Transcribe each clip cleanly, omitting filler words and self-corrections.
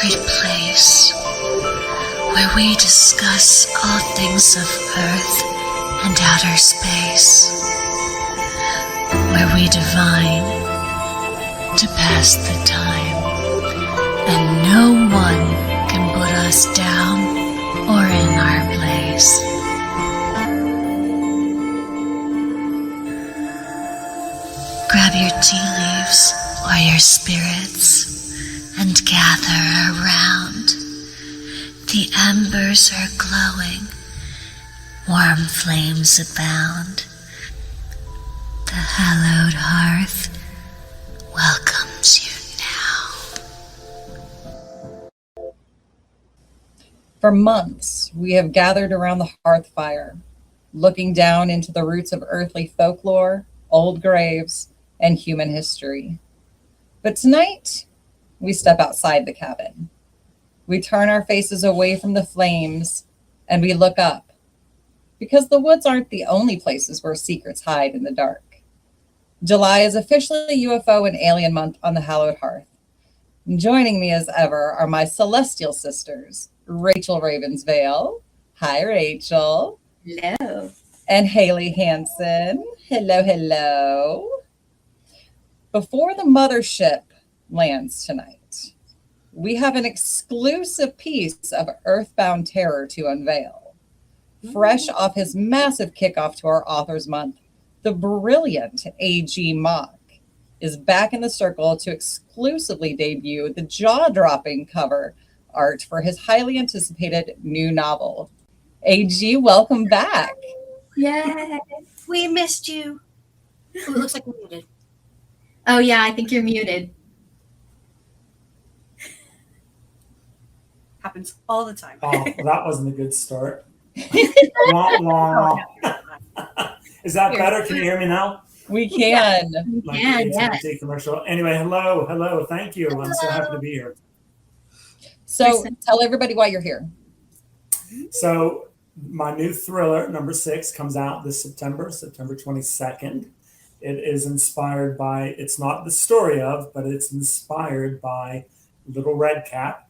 sacred place where we discuss all things of Earth and outer space, where we divine to pass the time, and no one can put us down or in our place. Grab your tea leaves or your spirits and gather around. The embers are glowing, warm flames abound. The hallowed hearth welcomes you now. For months, we have gathered around the hearth fire, looking down into the roots of earthly folklore, old graves, and human history. But tonight, we step outside the cabin. We turn our faces away from the flames and we look up, because the woods aren't the only places where secrets hide in the dark. July is officially UFO and Alien Month on the Hallowed Hearth. And joining me as ever are my celestial sisters, Rachel Ravensvale. Hi, Rachel. Hello. And Haley Hansen. Hello, hello. Before the mothership lands tonight, we have an exclusive piece of earthbound terror to unveil. Fresh off his massive kickoff to our Authors Month, the brilliant A.G. Mock is back in the circle to exclusively debut the jaw-dropping cover art for his highly anticipated new novel. A.G., welcome back. Yay. We missed you. Ooh, it looks like we're muted. Oh, yeah, I think you're muted. Happens all the time. Oh, well, that wasn't a good start. Wah, wah. Is that better? Can you hear me now? We can. Like Yeah, the yes. AT&T commercial. Anyway, hello. Thank you. I'm so happy to be here. So tell everybody why you're here. So my new thriller, number 6, comes out this September 22nd. It is inspired by, it's not the story of, but it's inspired by Little Red Cap,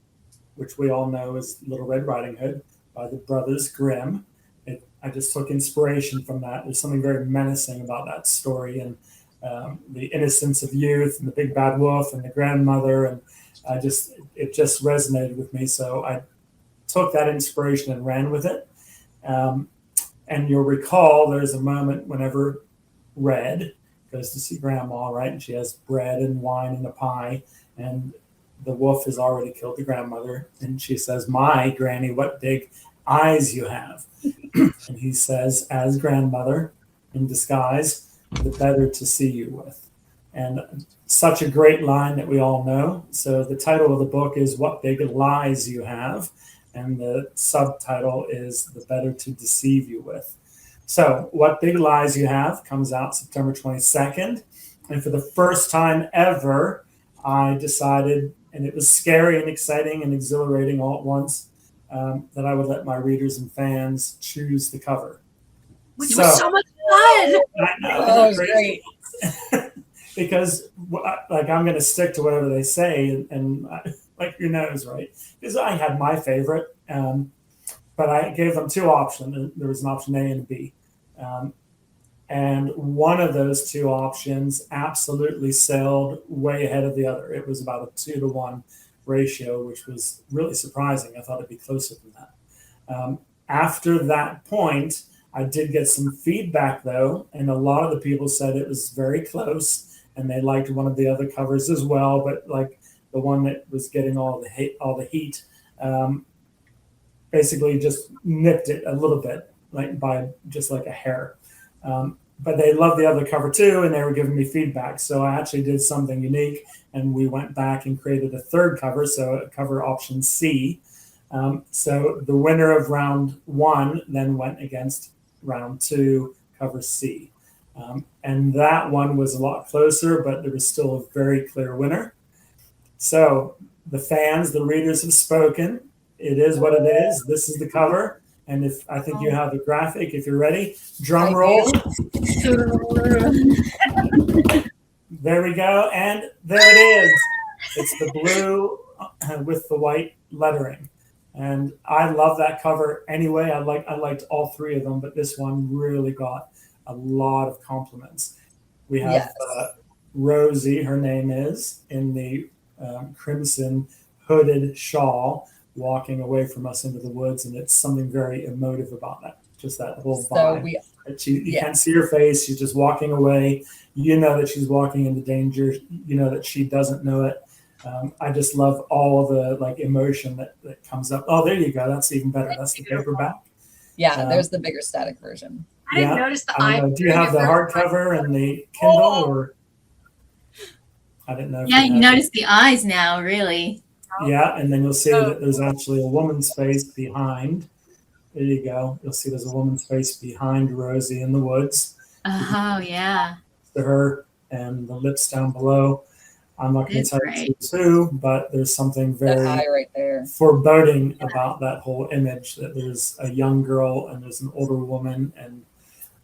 which we all know as Little Red Riding Hood, by the Brothers Grimm. I just took inspiration from that. There's something very menacing about that story, and the innocence of youth, and the big bad wolf, and the grandmother, and it just resonated with me. So I took that inspiration and ran with it. And you'll recall there's a moment whenever Red goes to see Grandma, right? And she has bread and wine and a pie, and the wolf has already killed the grandmother. And she says, "My granny, what big eyes you have." And he says, "As grandmother in disguise, the better to see you with." And such a great line that we all know. So the title of the book is "What Big Lies You Have," and the subtitle is "The Better to Deceive You With." So What Big Lies You Have comes out September 22nd. And for the first time ever, I decided, and it was scary and exciting and exhilarating all at once, that I would let my readers and fans choose the cover. Which was so much fun. I know. That was great. Because I'm going to stick to whatever they say, and like your nose, right? Because I had my favorite, but I gave them 2 options. There was an option A and B. And one of those 2 options absolutely sailed way ahead of the other. It was about a 2-to-1 ratio, which was really surprising. I thought it'd be closer than that. After that point, I did get some feedback, though, and a lot of the people said it was very close, and they liked one of the other covers as well, but like the one that was getting all the heat, basically just nipped it a little bit, like by just like a hair. But they loved the other cover too, and they were giving me feedback. So I actually did something unique, and we went back and created a 3rd cover, so cover option C. So the winner of round 1 then went against round 2, cover C. And that one was a lot closer, but there was still a very clear winner. So the fans, the readers have spoken. It is what it is. This is the cover. And if I think you have a graphic, if you're ready, drum roll. There we go. And there it is. It's the blue with the white lettering. And I love that cover anyway. I liked all three of them, but this one really got a lot of compliments. We have Yes. Rosie, her name is, in the crimson hooded shawl, walking away from us into the woods, and it's something very emotive about that. Just that whole vibe. You can't see her face. She's just walking away. You know that she's walking into danger. You know that she doesn't know it. I just love all the like emotion that comes up. Oh, there you go. That's even better. That's the paperback. Yeah, there's the bigger static version. I didn't notice the eye. Do you have the hardcover and the Kindle, or I didn't know? Yeah, you notice the eyes now, really. Yeah, and then you'll see that there's actually a woman's face behind. There you go. You'll see there's a woman's face behind Rosie in the woods. Oh, yeah. To her, and the lips down below. I'm not going to tell you who, but there's something very eye right there. foreboding about that whole image, that there's a young girl and there's an older woman, and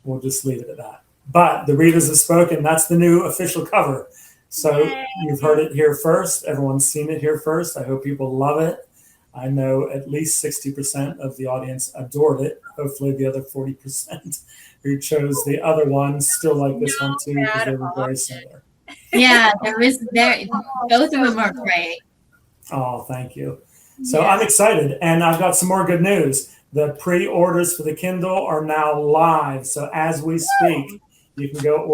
we'll just leave it at that. But the readers have spoken. That's the new official cover. So you've heard it here first. Everyone's seen it here first. I hope people love it. I know at least 60% of the audience adored it. Hopefully the other 40% who chose the other one still like this one too, because they were very similar. Yeah, both of them are great. Oh, thank you. So I'm excited, and I've got some more good news. The pre-orders for the Kindle are now live. So as we speak, you can go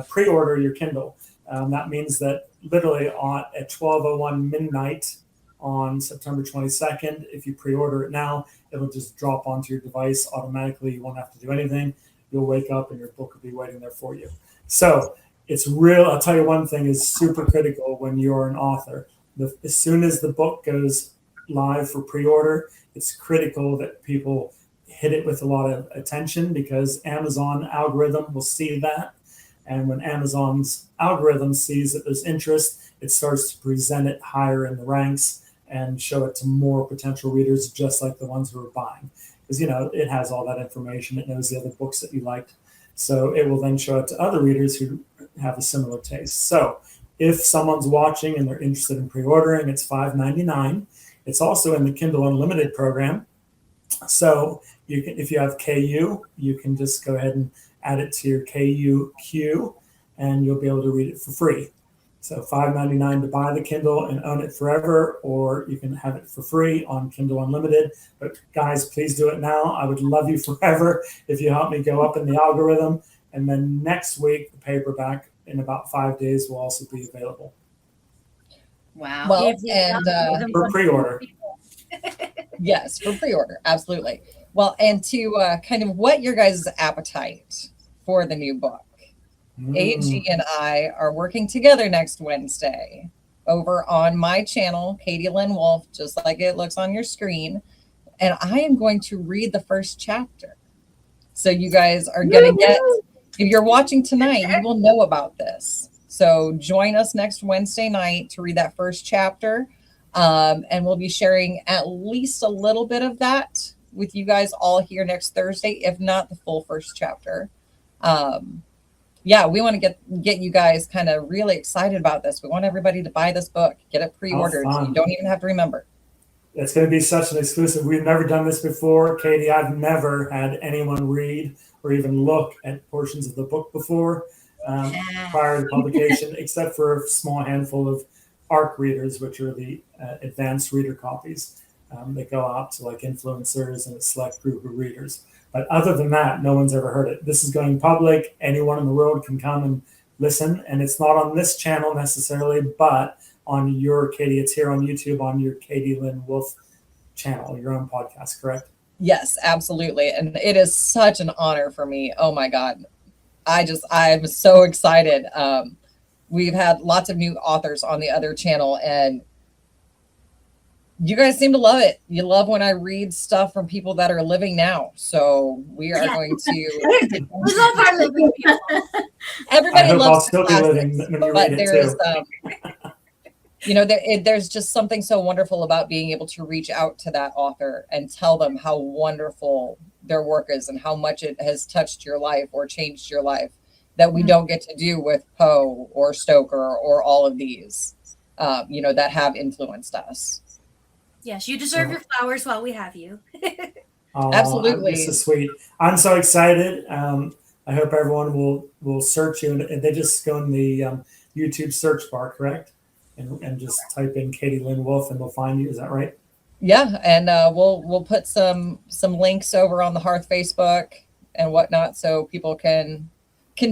pre-order your Kindle. That means that literally at 12:01 midnight on September 22nd, if you pre-order it now, it'll just drop onto your device automatically. You won't have to do anything. You'll wake up and your book will be waiting there for you. So it's real. I'll tell you one thing is super critical when you're an author. As soon as the book goes live for pre-order, it's critical that people hit it with a lot of attention, because Amazon algorithm will see that. And when Amazon's algorithm sees that there's interest, it starts to present it higher in the ranks and show it to more potential readers, just like the ones who are buying. Because, it has all that information. It knows the other books that you liked. So it will then show it to other readers who have a similar taste. So if someone's watching and they're interested in pre-ordering, it's $5.99. It's also in the Kindle Unlimited program. So if you have KU, you can just go ahead and add it to your KU queue, and you'll be able to read it for free. So $5.99 to buy the Kindle and own it forever, or you can have it for free on Kindle Unlimited. But guys, please do it now. I would love you forever if you help me go up in the algorithm. And then next week, the paperback in about 5 days will also be available. Wow. Well, and for pre-order. Yes, for pre-order. Absolutely. Well, and to kind of whet your guys' appetite for the new book, AG and I are working together next Wednesday over on my channel, Katy Lynn Wolfe, just like it looks on your screen. And I am going to read the first chapter. So you guys are going to get, if you're watching tonight, you will know about this. So join us next Wednesday night to read that first chapter. And we'll be sharing at least a little bit of that with you guys all here next Thursday, if not the full first chapter. We want to get you guys kind of really excited about this. We want everybody to buy this book, get it pre-ordered. So you don't even have to remember. It's going to be such an exclusive. We've never done this before. Katy, I've never had anyone read or even look at portions of the book before prior to publication, except for a small handful of ARC readers, which are the advanced reader copies. They go out to like influencers and a select group of readers. But other than that, no one's ever heard it. This is going public. Anyone in the world can come and listen. And it's not on this channel necessarily, but on your Katy, it's here on YouTube on your Katy Lynn Wolfe channel, your own podcast, correct? Yes, absolutely. And it is such an honor for me. Oh my God. I'm so excited. We've had lots of new authors on the other channel, and you guys seem to love it. You love when I read stuff from people that are living now. So we are going to. We love our living people. Everybody I hope loves I'll still be living when you read it too. There's just something so wonderful about being able to reach out to that author and tell them how wonderful their work is and how much it has touched your life or changed your life that we don't get to do with Poe or Stoker or all of these. that have influenced us. Yes, you deserve your flowers while we have you. Oh, Absolutely. this is sweet. I'm so excited. I hope everyone will search you, and they just go in the YouTube search bar, correct? And just type in Katy Lynne Wolfe, and they'll find you. Is that right? Yeah, and we'll put some links over on the Hearth Facebook and whatnot, so people can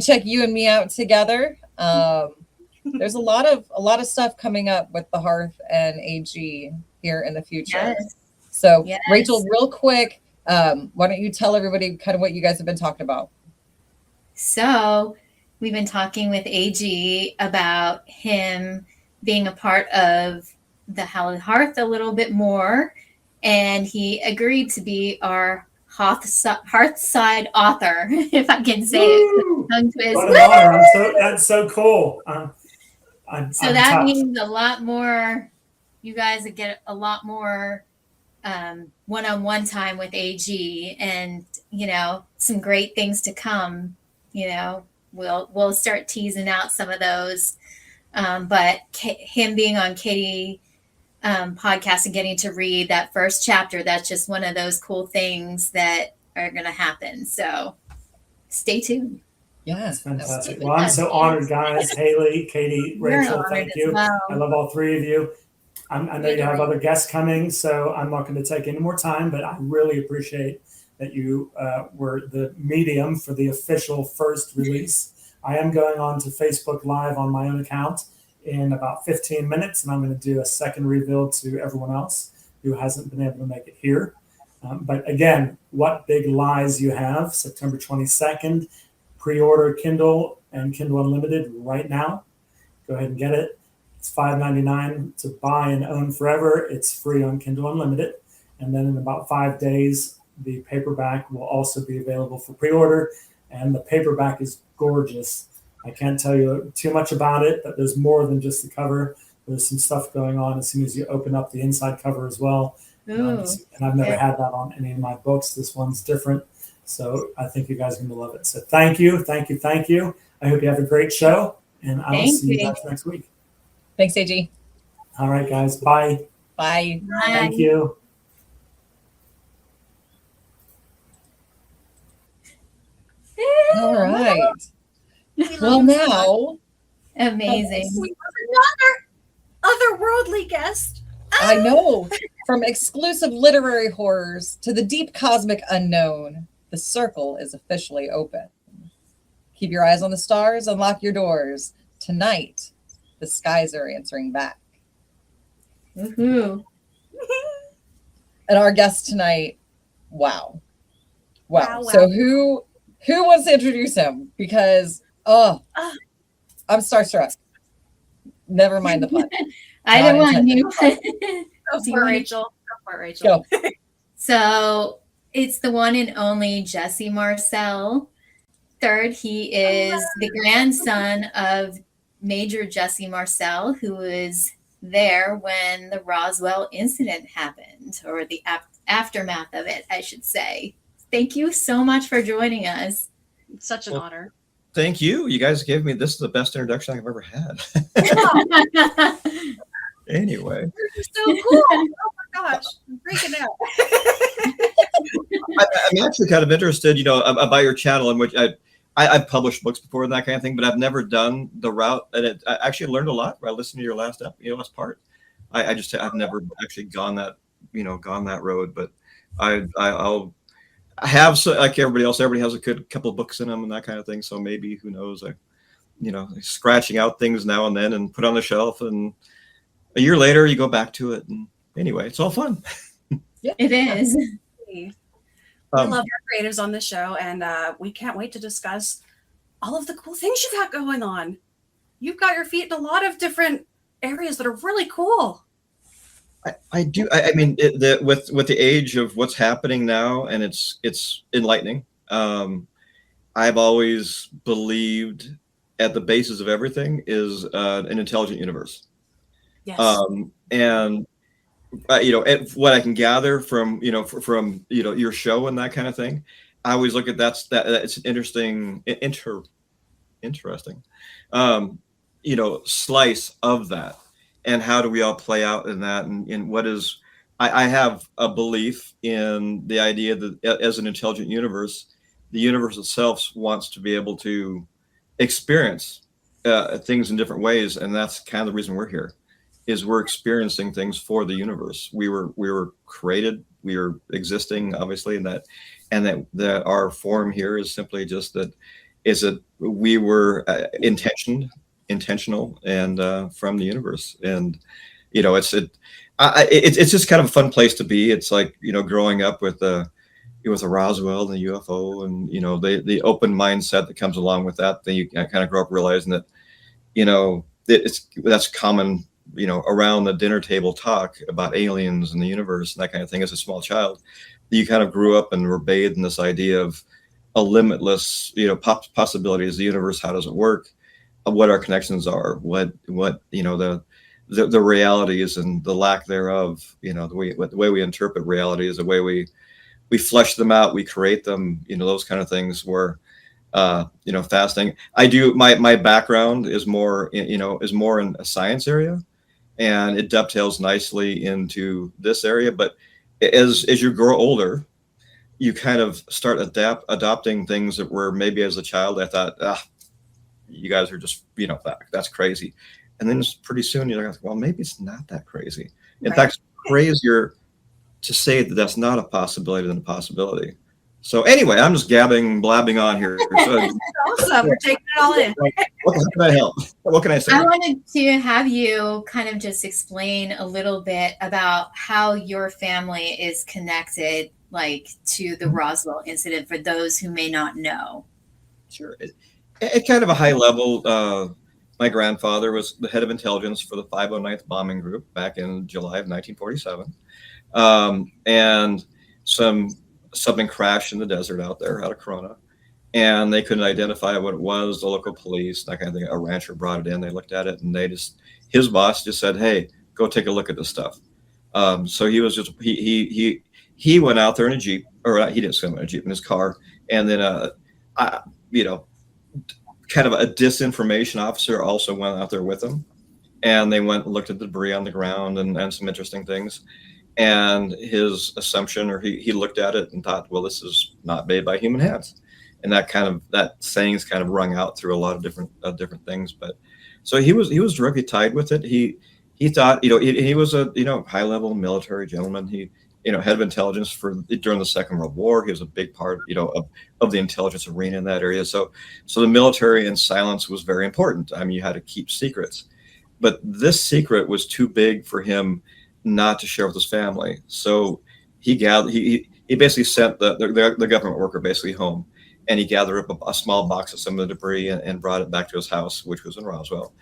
check you and me out together. There's a lot of stuff coming up with the Hearth and AG here in the future. Yes. So Yes. Rachel, real quick, why don't you tell everybody kind of what you guys have been talking about? So we've been talking with AG about him being a part of the Hallowed Hearth a little bit more, and he agreed to be our Hearthside author, if I can say Woo! it. Tongue twist. What an honor! That's so cool. I'm So that touched. means a lot more. You guys get a lot more one-on-one time with AG, and some great things to come. We'll start teasing out some of those. But him being on Katy podcast and getting to read that first chapter, that's just one of those cool things that are going to happen. So stay tuned. Yeah, That's fantastic. Well, I'm so honored, guys. Haley, Katy, We're Rachel, honored thank as you. well. I love all three of you. I know you have other guests coming, so I'm not going to take any more time, but I really appreciate that you were the medium for the official first release. I am going on to Facebook Live on my own account in about 15 minutes, and I'm going to do a second reveal to everyone else who hasn't been able to make it here. But again, What Big Lies You Have, September 22nd. Pre-order Kindle and Kindle Unlimited right now. Go ahead and get it. It's $5.99 to buy and own forever. It's free on Kindle Unlimited. And then in about 5 days, the paperback will also be available for pre-order. And the paperback is gorgeous. I can't tell you too much about it, but there's more than just the cover. There's some stuff going on as soon as you open up the inside cover as well. And I've never had that on any of my books. This one's different. So I think you guys are going to love it. So thank you. I hope you have a great show, and I will see you guys next week. Thanks, AG. All right, guys. Bye. Bye. Thank you. All right. Well, now Amazing. We have another otherworldly guest. I know, from exclusive literary horrors to the deep cosmic unknown, the circle is officially open. Keep your eyes on the stars, unlock your doors. Tonight, the skies are answering back. Woohoo. And our guest tonight, wow. Wow. So who wants to introduce him? Because, I'm starstruck. Never mind the pun. Either one. Go for it, Rachel. Go. So it's the one and only Jesse Marcel. Third, he is the grandson of Major Jesse Marcel, who was there when the Roswell incident happened, or the aftermath of it, I should say. Thank you so much for joining us. It's such an honor. Thank you. You guys gave me this is the best introduction I've ever had. Anyway. You're so cool. Oh my gosh. I'm freaking out. I'm actually kind of interested, about your channel, in which I've published books before and that kind of thing, but I've never done the route. And I actually learned a lot by listening to your last part. I've never actually gone that road, but I'll have, so like everybody else, everybody has a good couple of books in them and that kind of thing. So maybe, who knows, scratching out things now and then and put on the shelf, and a year later you go back to it. And anyway, it's all fun. It is. We love our creators on the show, and we can't wait to discuss all of the cool things you've got going on. You've got your feet in a lot of different areas that are really cool. I do. I mean, with the age of what's happening now, and it's enlightening. I've always believed at the basis of everything is an intelligent universe. Yes. And what I can gather from your show and that kind of thing, I always look at that it's an interesting slice of that. and how do we all play out in that, and what is, I have a belief in the idea that as an intelligent universe, the universe itself wants to be able to experience things in different ways, and that's kind of the reason we're here, is we're experiencing things for the universe. We were created, we are existing, obviously, and that our form here is simply just that we were intentional and from the universe. And it's just kind of a fun place to be. It's like, growing up with the Roswell and the UFO, and the open mindset that comes along with that. Then you kind of grow up realizing that that's common, around the dinner table talk about aliens and the universe and that kind of thing. As a small child, you kind of grew up and were bathed in this idea of a limitless, possibilities. The universe, how does it work? What our connections are, what the realities and the lack thereof. The way we interpret reality is the way we flesh them out, we create them. Those kind of things were fascinating. My background is more in a science area, and it dovetails nicely into this area. But as you grow older, you kind of start adopting things that were, maybe as a child I thought, you guys are just, that's crazy. And then pretty soon you're like, well, maybe it's not that crazy. In fact, it's crazier to say that that's not a possibility than a possibility. So anyway, I'm just blabbing on here. So, awesome. We're taking it all in. How can I help? What can I say? I wanted to have you kind of just explain a little bit about how your family is connected, like, to the Roswell incident, for those who may not know. Sure. At kind of a high level, my grandfather was the head of intelligence for the 509th Bombing Group back in July of 1947. And something crashed in the desert out there, out of Corona, and they couldn't identify what it was. The local police, that kind of thing, a rancher brought it in. They looked at it, and his boss just said, "Hey, go take a look at this stuff." So he was just he went out there in a Jeep, or he didn't swim in a Jeep, in his car, and then kind of a disinformation officer also went out there with him, and they went and looked at the debris on the ground and some interesting things. And his assumption, or he looked at it and thought, well, this is not made by human hands. And that saying's kind of rung out through a lot of different things. But so he was directly tied with it. He thought, he was a high level military gentleman. He head of intelligence during the Second World War. He was a big part of the intelligence arena in that area. So the military and silence was very important. I mean, you had to keep secrets, but this secret was too big for him not to share with his family. So he basically sent the government worker basically home, and he gathered up a small box of some of the debris and brought it back to his house, which was in Roswell.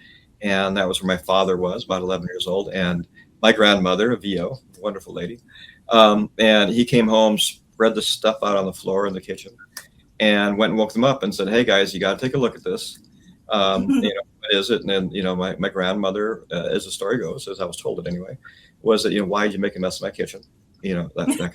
And that was where my father was, about 11 years old, and my grandmother, a VO, wonderful lady. And he came home, spread the stuff out on the floor in the kitchen, and went and woke them up and said, "Hey guys, you got to take a look at this. What is it?" And then, my grandmother, as the story goes, as I was told it anyway, was that, why did you make a mess in my kitchen? That kind of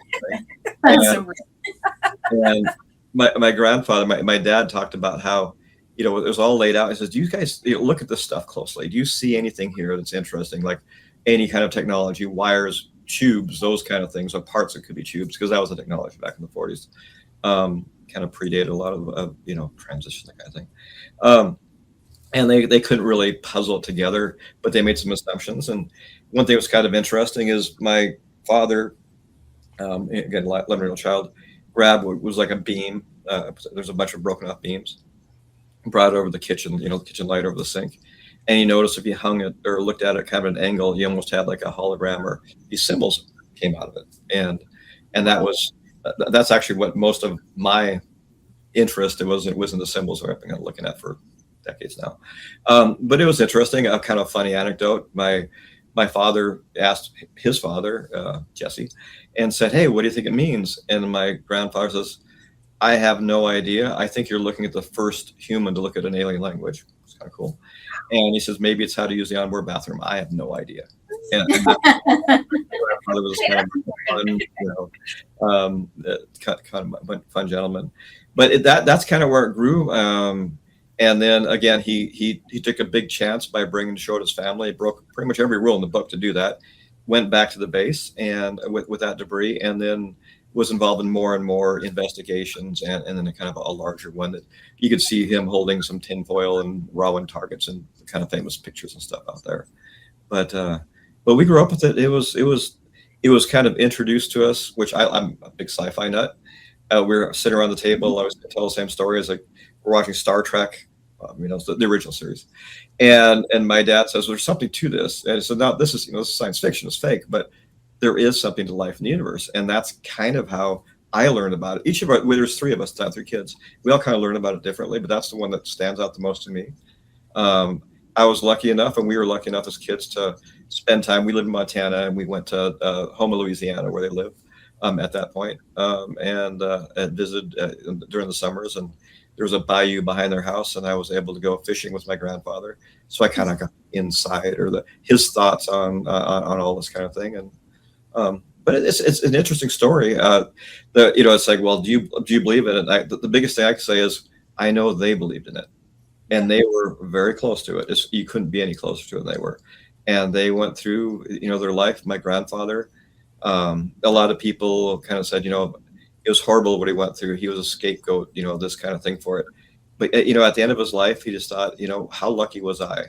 thing. And my grandfather, my dad talked about how, it was all laid out. He says, "Do you guys look at this stuff closely? Do you see anything here that's interesting, like any kind of technology, wires, tubes, those kind of things, or parts that could be tubes?" Because that was the technology back in the 40s. Kind of predated a lot of transition, that kind of thing. And they couldn't really puzzle it together, but they made some assumptions. And one thing that was kind of interesting is my father, again, 11-year-old child, grabbed what was like a beam. There's a bunch of broken off beams, brought it over the kitchen, kitchen light over the sink. And you notice if you hung it or looked at it kind of an angle, you almost had like a hologram, or these symbols came out of it. And that's actually what most of my interest it was in the symbols that I've been looking at for decades now. But it was interesting, a kind of funny anecdote. My father asked his father, Jesse, and said, "Hey, what do you think it means?" And my grandfather says, "I have no idea. I think you're looking at the first human to look at an alien language." It's kind of cool. And he says, "Maybe it's how to use the onboard bathroom." I have no idea. And my grandfather was kind of fun, fun gentleman. But that's kind of where it grew. And then again, he took a big chance by bringing Short his family. He broke pretty much every rule in the book to do that. Went back to the base and with that debris, and then was involved in more and more investigations, and then a kind of a larger one that you could see him holding some tinfoil and rawing targets and kind of famous pictures and stuff out there. But we grew up with it. It was kind of introduced to us, which I'm a big sci-fi nut. We were sitting around the table. I was going to tell the same story as like we're watching Star Trek, the original series, and my dad says there's something to this, and so now this is this is science fiction, it's fake, but there is something to life in the universe, and that's kind of how I learned about it. Each of there's three of us, three kids. We all kind of learn about it differently, but that's the one that stands out the most to me. I was lucky enough, and we were lucky enough as kids to spend time. We lived in Montana, and we went to Houma, Louisiana, where they live at that point, and visited during the summers. And there was a bayou behind their house, and I was able to go fishing with my grandfather. So I kind of got inside his thoughts on all this kind of thing. And but it's an interesting story. It's like, well, do you believe in it? The biggest thing I can say is I know they believed in it. And they were very close to it. You couldn't be any closer to it than they were. And they went through, their life. My grandfather, a lot of people kind of said, it was horrible what he went through. He was a scapegoat, this kind of thing for it. But, at the end of his life, he just thought, how lucky was I?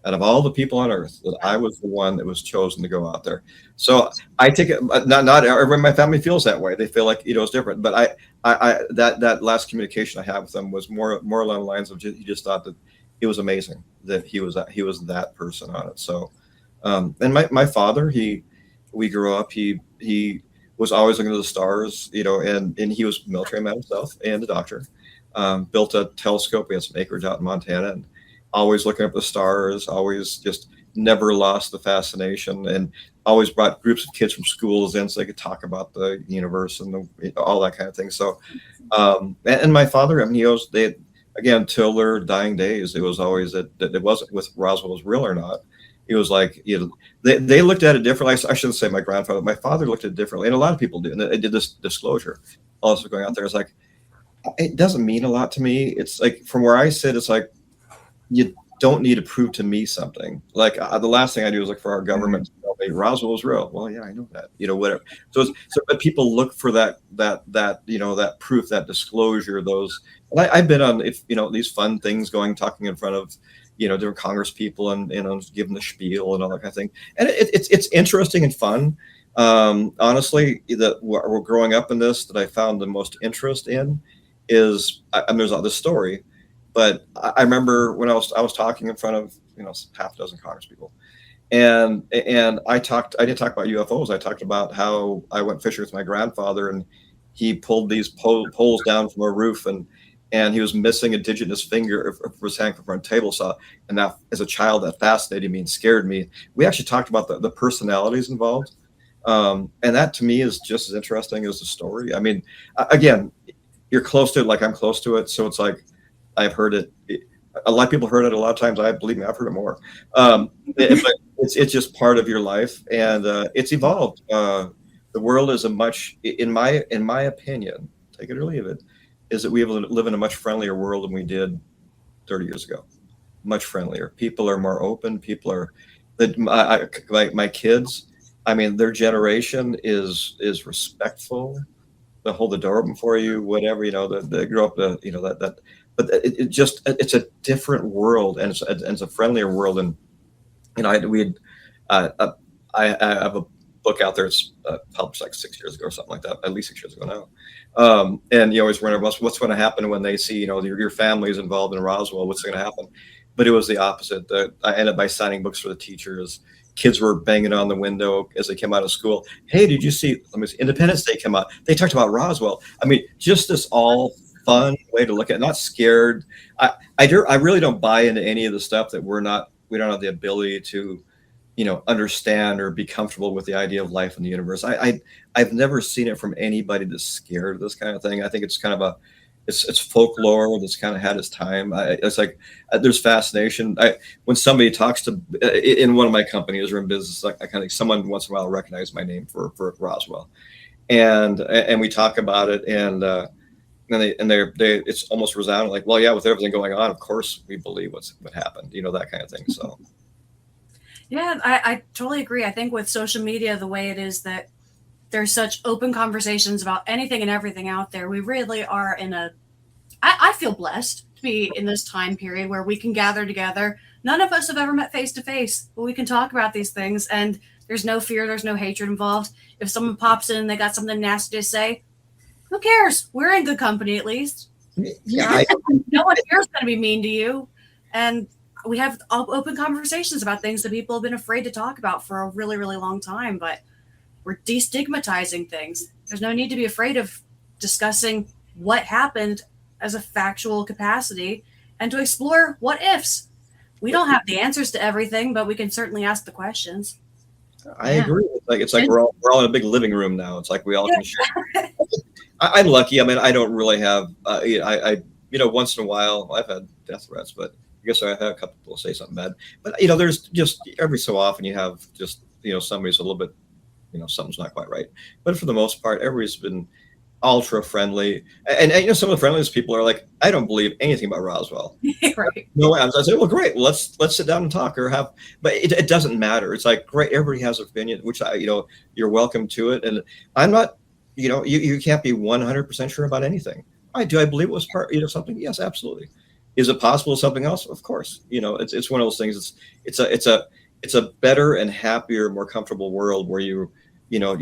Out of all the people on earth, that I was the one that was chosen to go out there. So I take it, not everyone in my family feels that way. They feel like, it's different. But that last communication I had with him was more along the lines of he just thought that it was amazing that he was that person on it. So, and my father, we grew up, he was always looking at the stars, and he was military man himself and a doctor, built a telescope. We had some acreage out in Montana, and always looking up the stars, always just never lost the fascination, and always brought groups of kids from schools in so they could talk about the universe and all that kind of thing. So, and my father, again, till their dying days, it was always that it wasn't with Roswell was real or not. It was like, they looked at it differently. I shouldn't say my grandfather, my father looked at it differently. And a lot of people do. And they did this disclosure also going out there. It's like, it doesn't mean a lot to me. It's like, from where I sit, it's like, you don't need to prove to me something. Like the last thing I do is look for our government to tell me Roswell was real. Well, yeah, I know that, whatever. But people look for that proof, that disclosure, those. And I've been on, these fun things talking in front of, different Congress people and, giving the spiel and all that kind of thing. And it's interesting and fun. Honestly, that we're growing up in this, that I found the most interest in is, there's this story. But I remember when I was talking in front of half a dozen Congress people, and I didn't talk about UFOs. I talked about how I went fishing with my grandfather, and he pulled these poles down from a roof, and he was missing a digit in his finger of his hand from a table saw. And that, as a child, that fascinated me and scared me. We actually talked about the personalities involved, and that to me is just as interesting as the story. I mean, again, you're close to it, like I'm close to it, so it's like. I've heard it. A lot of people heard it a lot of times. Believe me, I've heard it more. But it's just part of your life, and it's evolved. The world is in my opinion, take it or leave it, is that we live in a much friendlier world than we did 30 years ago. Much friendlier. People are more open. People are my kids. I mean, their generation is respectful. They'll hold the door open for you, whatever, they grew up, that. But it's a different world, and it's a friendlier world. And I have a book out there. It's published like 6 years ago or something like that, at least 6 years ago now. And you always wonder what's going to happen when they see your family's involved in Roswell. What's going to happen? But it was the opposite. I ended up by signing books for the teachers. Kids were banging on the window as they came out of school. Hey, did you see? Independence Day come out? They talked about Roswell. I mean, just this all fun way to look at it, not scared. I really don't buy into any of the stuff that we don't have the ability to, understand or be comfortable with the idea of life in the universe. I've never seen it from anybody that's scared of this kind of thing. I think it's kind of it's folklore that's kind of had its time. It's like there's fascination. When somebody talks to in one of my companies or in business, I kind of someone once in a while recognize my name for Roswell, and we talk about it, and it's almost resounding like, well, yeah, with everything going on, of course we believe what happened, that kind of thing. So Yeah, I totally agree. I think with social media, the way it is that there's such open conversations about anything and everything out there, we really are I feel blessed to be in this time period where we can gather together. None of us have ever met face to face, but we can talk about these things, and there's no fear, there's no hatred involved. If someone pops in and they got something nasty to say, who cares? We're in good company, at least. yeah, No one here is going to be mean to you. And we have open conversations about things that people have been afraid to talk about for a really, really long time. But we're destigmatizing things. There's no need to be afraid of discussing what happened as a factual capacity and to explore what ifs. We don't have the answers to everything, but we can certainly ask the questions. I agree. It's like we're all in a big living room now. It's like we all can share. I'm lucky. I mean, I don't really have. I once in a while I've had death threats, but I guess I've had a couple people say something bad. But there's just every so often you have just somebody's a little bit, something's not quite right. But for the most part, everybody's been ultra friendly, and some of the friendliest people are like, I don't believe anything about Roswell. Right. No, I say, well, great. Well, let's sit down and talk or have. But it doesn't matter. It's like great. Everybody has an opinion, which you're welcome to it. And I'm not. You can't be 100% sure about anything. Do I believe it was part something? Yes, absolutely. Is it possible something else? Of course. It's one of those things. It's a better and happier, more comfortable world where you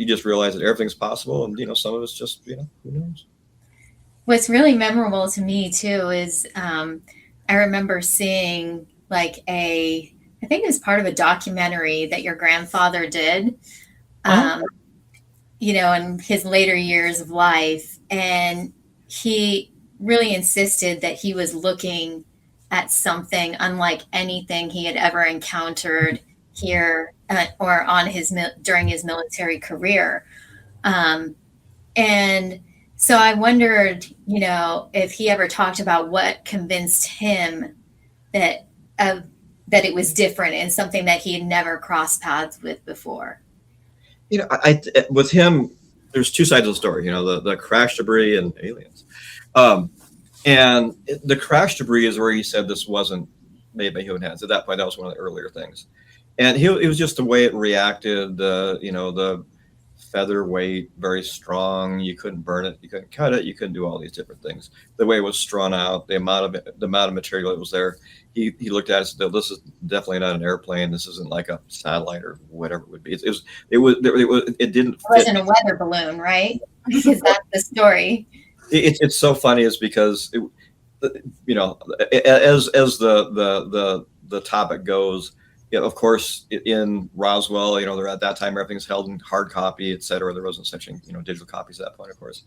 just realize that everything's possible, and some of it's just who knows. What's really memorable to me too is I remember seeing I think it was part of a documentary that your grandfather did. In his later years of life. And he really insisted that he was looking at something unlike anything he had ever encountered here or during his military career. And so I wondered, if he ever talked about what convinced him that it was different and something that he had never crossed paths with before. With him, there's two sides of the story. The crash debris and aliens. And the crash debris is where he said this wasn't made by human hands. At that point, that was one of the earlier things. And it was just the way it reacted. The feather weight, very strong. You couldn't burn it. You couldn't cut it. You couldn't do all these different things. The way it was strawn out, the amount of material that was there. He looked at it and said, "This is definitely not an airplane. This isn't like a satellite or whatever it would be." It didn't. It wasn't a weather balloon, right? Because that's the story. It's so funny, is because as the topic goes. Of course, in Roswell, they're at that time, everything's held in hard copy, et cetera. There wasn't such digital copies at that point, of course.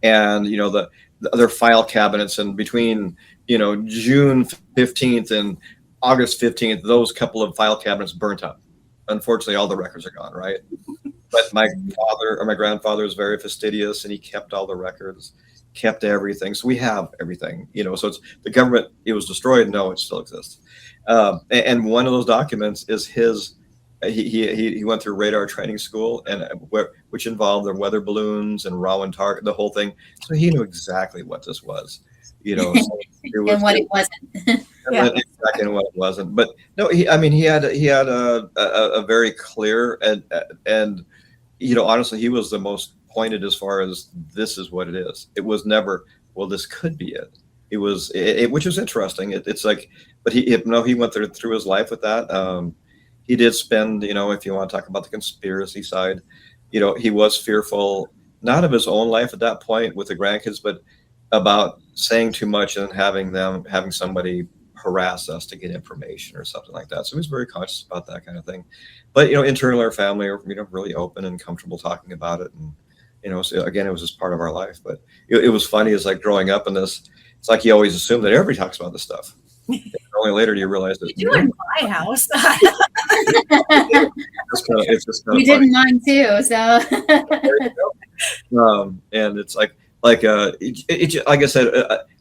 And, the other file cabinets, and between, June 15th and August 15th, those couple of file cabinets burnt up. Unfortunately, all the records are gone, right? But my grandfather was very fastidious, and he kept all the records, kept everything. So we have everything, so it's the government, it was destroyed. No, it still exists. And one of those documents is his. He went through radar training school, and which involved the weather balloons and Rowan target, the whole thing. So he knew exactly what this was, so and what it wasn't. Exactly what it wasn't. But no, he had a very clear and honestly, he was the most pointed as far as this is what it is. It was never, well, this could be it. It was which is interesting. It's like. But he went through his life with that. He did spend, if you want to talk about the conspiracy side, he was fearful, not of his own life at that point with the grandkids, but about saying too much and having somebody harass us to get information or something like that. So he was very conscious about that kind of thing. But, internally, our family are, really open and comfortable talking about it. And, so again, it was just part of our life. But it was funny, is like growing up in this, it's like you always assume that everybody talks about this stuff. Only later do you realize that you do in my house. We did in mine too. So, and it's like like I said,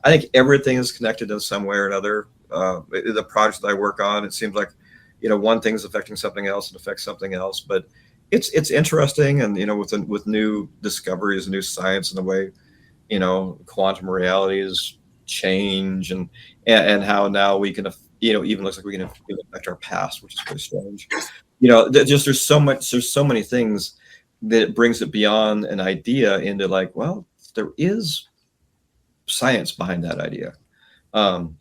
I think everything is connected in some way or another. The projects that I work on, it seems like one thing is affecting something else and affects something else. But it's interesting, and with new discoveries, new science, and the way quantum realities change, and how now we can, even looks like we can affect our past, which is pretty strange. Just there's so many things that it brings it beyond an idea into like, well, there is science behind that idea. And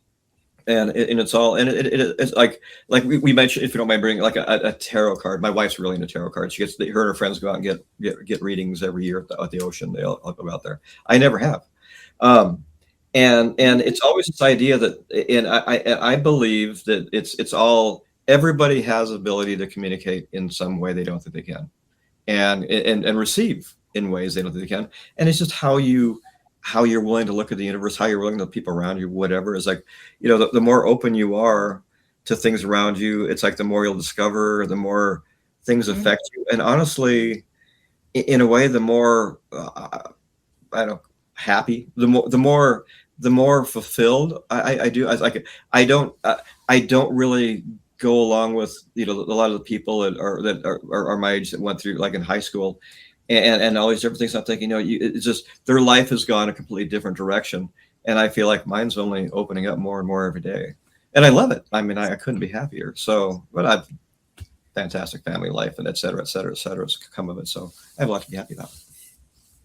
it's all, and it's like we mentioned, if you don't mind bringing like a tarot card. My wife's really into tarot cards. Her and her friends go out and get readings every year at the ocean. They'll go out there. I never have. And it's always this idea that, and I believe that it's all, everybody has ability to communicate in some way they don't think they can, and receive in ways they don't think they can. And it's just how you're willing to look at the universe, how you're willing to people around you, whatever. Is like, the more open you are to things around you, it's like the more you'll discover, the more things affect you. And honestly, in a way, the more happy, the more fulfilled I don't really go along with a lot of the people that are my age that went through like in high school and all these different things. I'm thinking, it's just their life has gone a completely different direction, and I feel like mine's only opening up more and more every day, and I love it. I mean, I couldn't be happier. So, but I've fantastic family life and et cetera has come of it. So I have a lot to be happy about.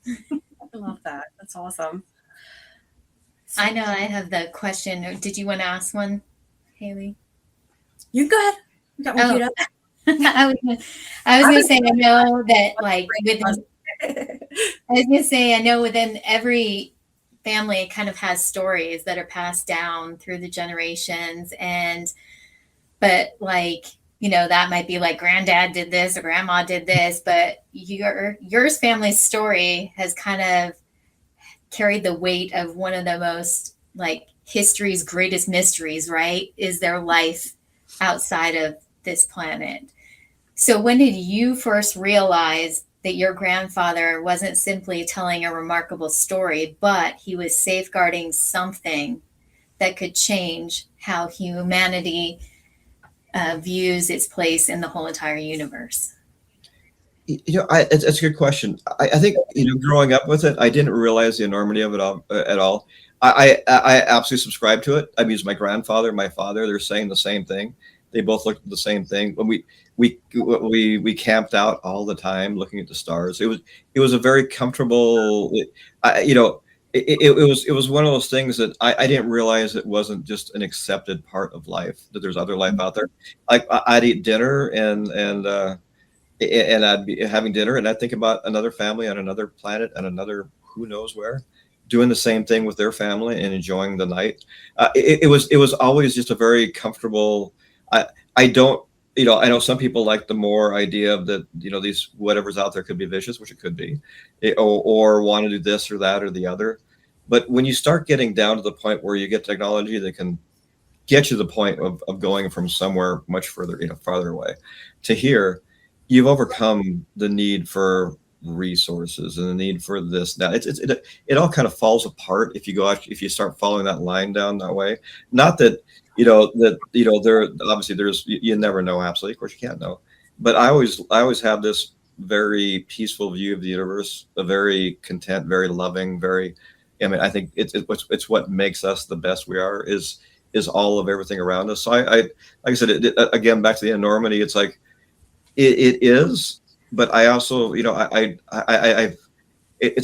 I love that. That's awesome. I know I have the question. Did you want to ask one, Haley? You go ahead. You got one queued up. I was going to say, I know that like I know within every family, it kind of has stories that are passed down through the generations. But like, that might be like granddad did this or grandma did this, but yours family's story has kind of carried the weight of one of the most like history's greatest mysteries, right? Is their life outside of this planet. So when did you first realize that your grandfather wasn't simply telling a remarkable story, but he was safeguarding something that could change how humanity views its place in the whole entire universe? It's a good question. I think, growing up with it, I didn't realize the enormity of it at all. I absolutely subscribe to it. I mean, it's my grandfather, my father, they're saying the same thing. They both looked at the same thing. When we camped out all the time looking at the stars. It was a very comfortable, it was one of those things that I didn't realize it wasn't just an accepted part of life, that there's other life out there. Like I'd eat dinner and I'd be having dinner and I'd think about another family on another planet and another who knows where, doing the same thing with their family and enjoying the night. It was always just a very comfortable. I know some people like the more idea of that, these whatever's out there could be vicious, which it could be, or want to do this or that or the other. But when you start getting down to the point where you get technology that can get you to the point of going from somewhere much further, farther away to here, you've overcome the need for resources and the need for this. Now it all kind of falls apart if you start following that line down that way. Not that, there obviously you never know absolutely. Of course you can't know, but I always have this very peaceful view of the universe, a very content, very loving, I think it's what makes us the best we are is all of everything around us. So I like I said, again, back to the enormity, it's like, it is, but I also, it's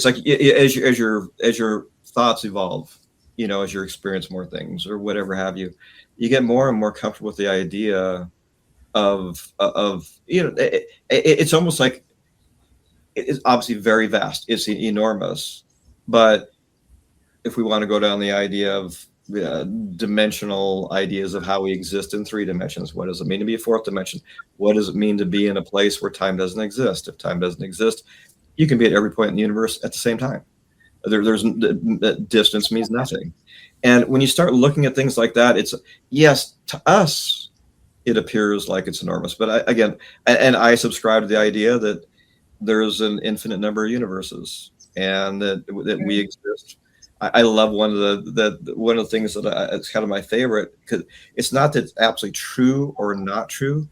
like as your thoughts evolve, as you experience more things or whatever have you, you get more and more comfortable with the idea of it's almost like it's obviously very vast. It's enormous, but if we want to go down the idea of dimensional ideas of how we exist in 3 dimensions, what does it mean to be a 4th dimension? What does it mean to be in a place where time doesn't exist? If time doesn't exist, you can be at every point in the universe at the same time. There's distance means nothing. And when you start looking at things like that, it's, yes, to us, it appears like it's enormous. But I subscribe to the idea that there's an infinite number of universes and that we exist. I love one of the things that it's kind of my favorite, because it's not that it's absolutely true or not true,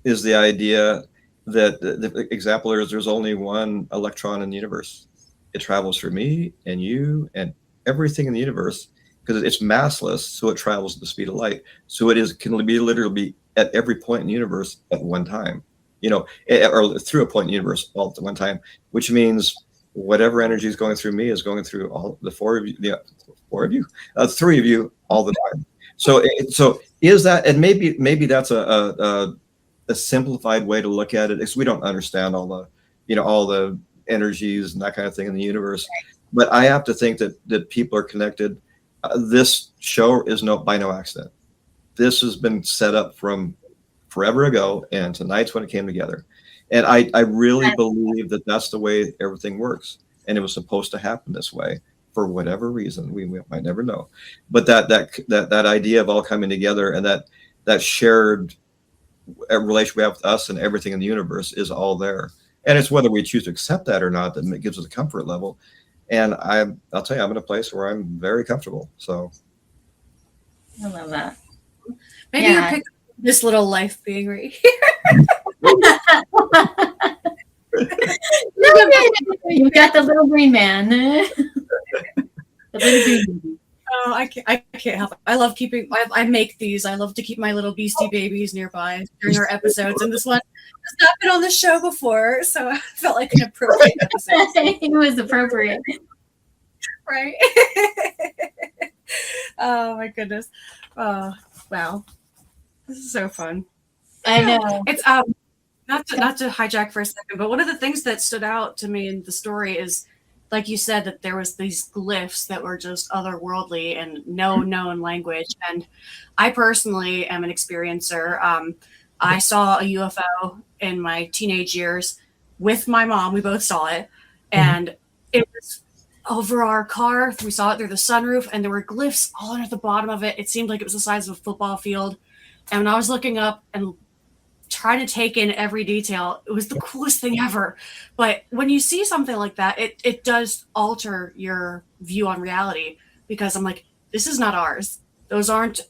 is the idea that the example is there's only one electron in the universe. it travels through me and you and everything in the universe, because it's massless, so it travels at the speed of light. So can be literally at every point in the universe at one time, or through a point in the universe all at one time, which means whatever energy is going through me is going through all the three of you all the time. So is that, and maybe that's a simplified way to look at it, is we don't understand all the energies and that kind of thing in the universe. But I have to think that people are connected. This show is by no accident. This has been set up from forever ago, and tonight's when it came together. And I really believe that that's the way everything works. And it was supposed to happen this way for whatever reason. We might never know. But that idea of all coming together, and that shared relationship we have with us and everything in the universe is all there. And it's whether we choose to accept that or not that gives us a comfort level. And I'll tell you, I'm in a place where I'm very comfortable. So I love that. Maybe you pick this little life being right here. You got the little green man. The little green. Oh, I can't help it. I love I make these. I love to keep my little beastie babies nearby during our episodes. And this one has not been on the show before, so I felt like an appropriate episode. It was appropriate. Right? Oh my goodness. Oh, wow. This is so fun. I know. It's not to hijack for a second, but one of the things that stood out to me in the story is, like you said, that there was these glyphs that were just otherworldly and no known language. And I personally am an experiencer. I saw a UFO in my teenage years with my mom. We both saw it, and it was over our car. We saw it through the sunroof, and there were glyphs all under the bottom of it. It seemed like it was the size of a football field. And when I was looking up and trying to take in every detail, it was the coolest thing ever. But when you see something like that, it does alter your view on reality, because I'm like, this is not ours. Those aren't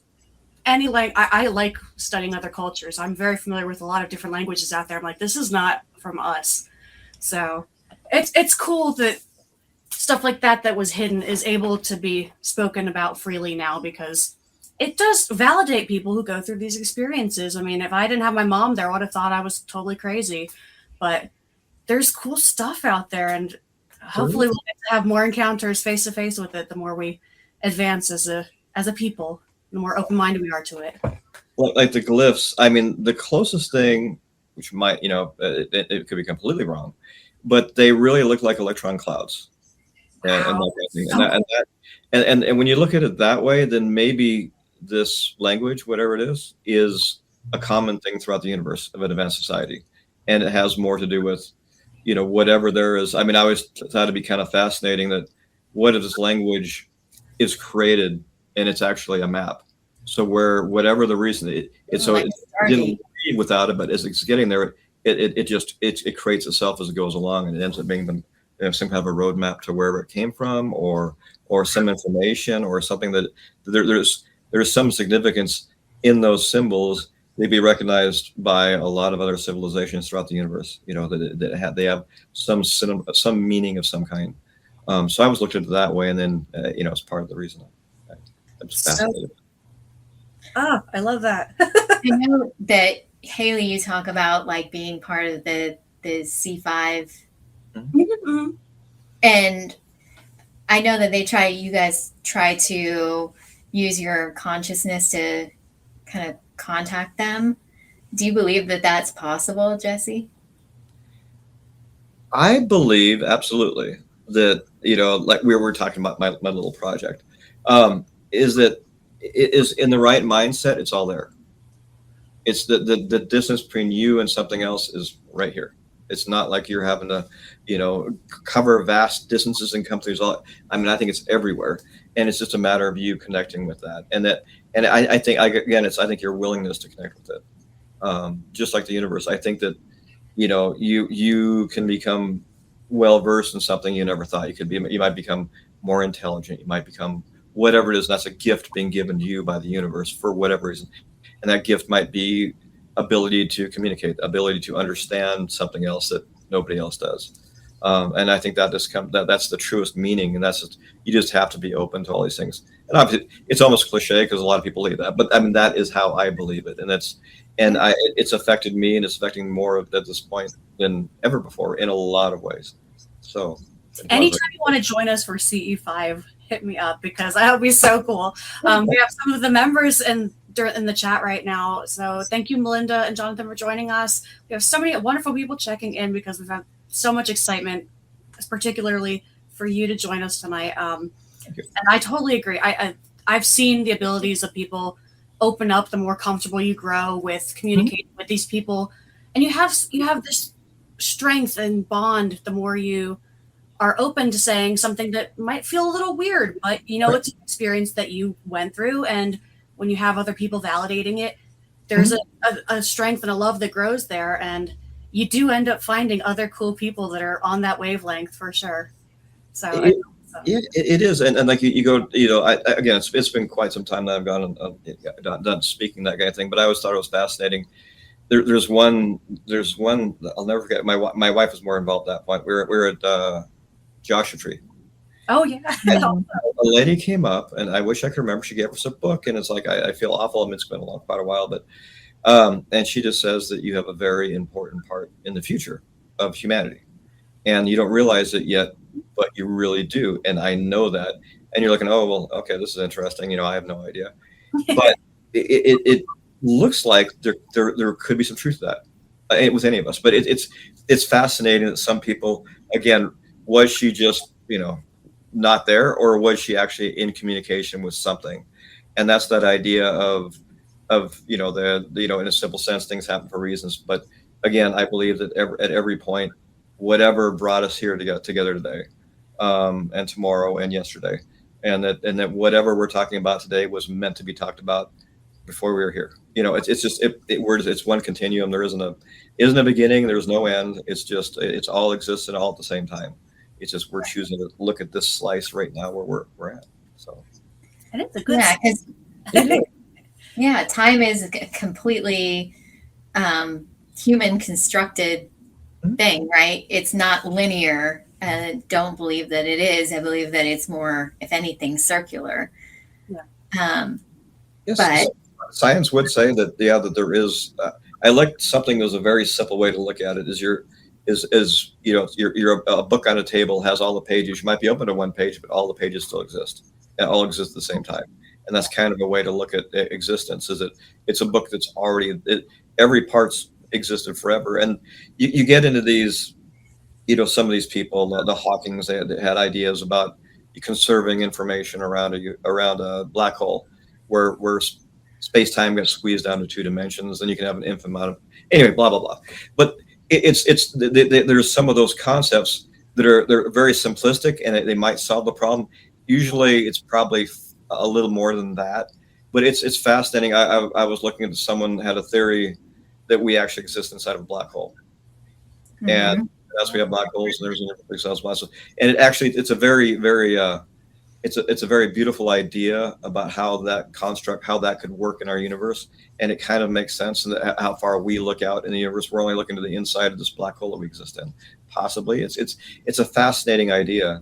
any I like studying other cultures. I'm very familiar with a lot of different languages out there. I'm like, this is not from us. So it's cool that stuff like that was hidden is able to be spoken about freely now, because it does validate people who go through these experiences. I mean, if I didn't have my mom there, I would have thought I was totally crazy. But there's cool stuff out there, and hopefully we'll get to have more encounters face to face with it the more we advance as a people, the more open-minded we are to it. Well, like the glyphs, I mean, the closest thing, which might, it could be completely wrong, but they really look like electron clouds. Wow. And when you look at it that way, then maybe this language, whatever it is a common thing throughout the universe of an advanced society. And it has more to do with, whatever there is. I mean, I always thought it'd be kind of fascinating that what if this language is created and it's actually a map? So whatever the reason, it didn't leave without it, but as it's getting there, it creates itself as it goes along, and it ends up being some kind of a roadmap to wherever it came from, or some information, or something that there's some significance in those symbols. They'd be recognized by a lot of other civilizations throughout the universe. They have some meaning of some kind. So I was looked at it that way, and then it's part of the reason I'm just fascinated. I love that. I know that Haley, you talk about like being part of the C5. Mm-hmm. And I know that you guys try to use your consciousness to kind of contact them. Do you believe that that's possible, Jesse? I believe absolutely that, like we were talking about my little project, is that it is in the right mindset. It's all there. It's the distance between you and something else is right here. It's not like you're having to, cover vast distances and come through. I think it's everywhere, and it's just a matter of you connecting with that. And I think your willingness to connect with it, just like the universe. I think that, you can become well versed in something you never thought you could be. You might become more intelligent. You might become whatever it is. That's a gift being given to you by the universe for whatever reason, and that gift might be ability to communicate, ability to understand something else that nobody else does. And I think that's the truest meaning, and you just have to be open to all these things. And obviously, it's almost cliche because a lot of people believe that, but I mean that is how I believe it, and it's affected me, and it's affecting more at this point than ever before in a lot of ways. So, anytime you want to join us for CE5, hit me up because that would be so cool. We have some of the members in the chat right now, so thank you, Melinda and Jonathan, for joining us. We have so many wonderful people checking in because we've had so much excitement, particularly for you to join us tonight. And I totally agree. I've seen the abilities of people open up the more comfortable you grow with communicating with these people, and you have this strength and bond the more you are open to saying something that might feel a little weird, but it's an experience that you went through, and when you have other people validating it, there's a strength and a love that grows there, and you do end up finding other cool people that are on that wavelength for sure. So it is, and like you go, again, it's been quite some time that I've gone and done speaking, that kind of thing. But I always thought it was fascinating. There's one I'll never forget. My wife was more involved at that point. We were at Joshua Tree. Oh yeah. A lady came up, and I wish I could remember. She gave us a book, and it's like I feel awful. I mean, it's been quite a while, but and she just says that you have a very important part in the future of humanity, and you don't realize it yet, but you really do. And I know that. And you're looking, oh well, okay, this is interesting. I have no idea, but it looks like there could be some truth to that with any of us. But it's fascinating that some people, again, was she just not there, or was she actually in communication with something? And that's that idea of in a simple sense, things happen for reasons. But again, I believe that at every point, whatever brought us here to get together today, and tomorrow and yesterday, and that whatever we're talking about today was meant to be talked about before we were here. It's one continuum. There isn't a beginning. There's no end. It's all exists and all at the same time. It's just we're choosing to look at this slice right now where we're at. So, and it's a good time is a completely human constructed thing, right? It's not linear. Don't believe that it is. I believe that it's more, if anything, circular. Yeah. Yes, but science would say that that there is. I like something that's a very simple way to look at it. You're a book on a table has all the pages. You might be open to one page, but all the pages still exist, and all exist at the same time. And that's kind of a way to look at existence. Is it's a book that's already every part's existed forever. And you get into these, some of these people, the Hawkings, they had ideas about conserving information around a black hole, where space-time gets squeezed down to 2 dimensions, and you can have an infinite amount of anyway, blah blah blah. But there's some of those concepts they're very simplistic, and they might solve the problem. Usually, it's probably a little more than that, but it's fascinating. I was looking at someone had a theory that we actually exist inside of a black hole, and as we have black holes, and there's an and it's a very very it's a very beautiful idea about how that could work in our universe, and it kind of makes sense. And how far we look out in the universe, we're only looking to the inside of this black hole that we exist in. Possibly, it's a fascinating idea,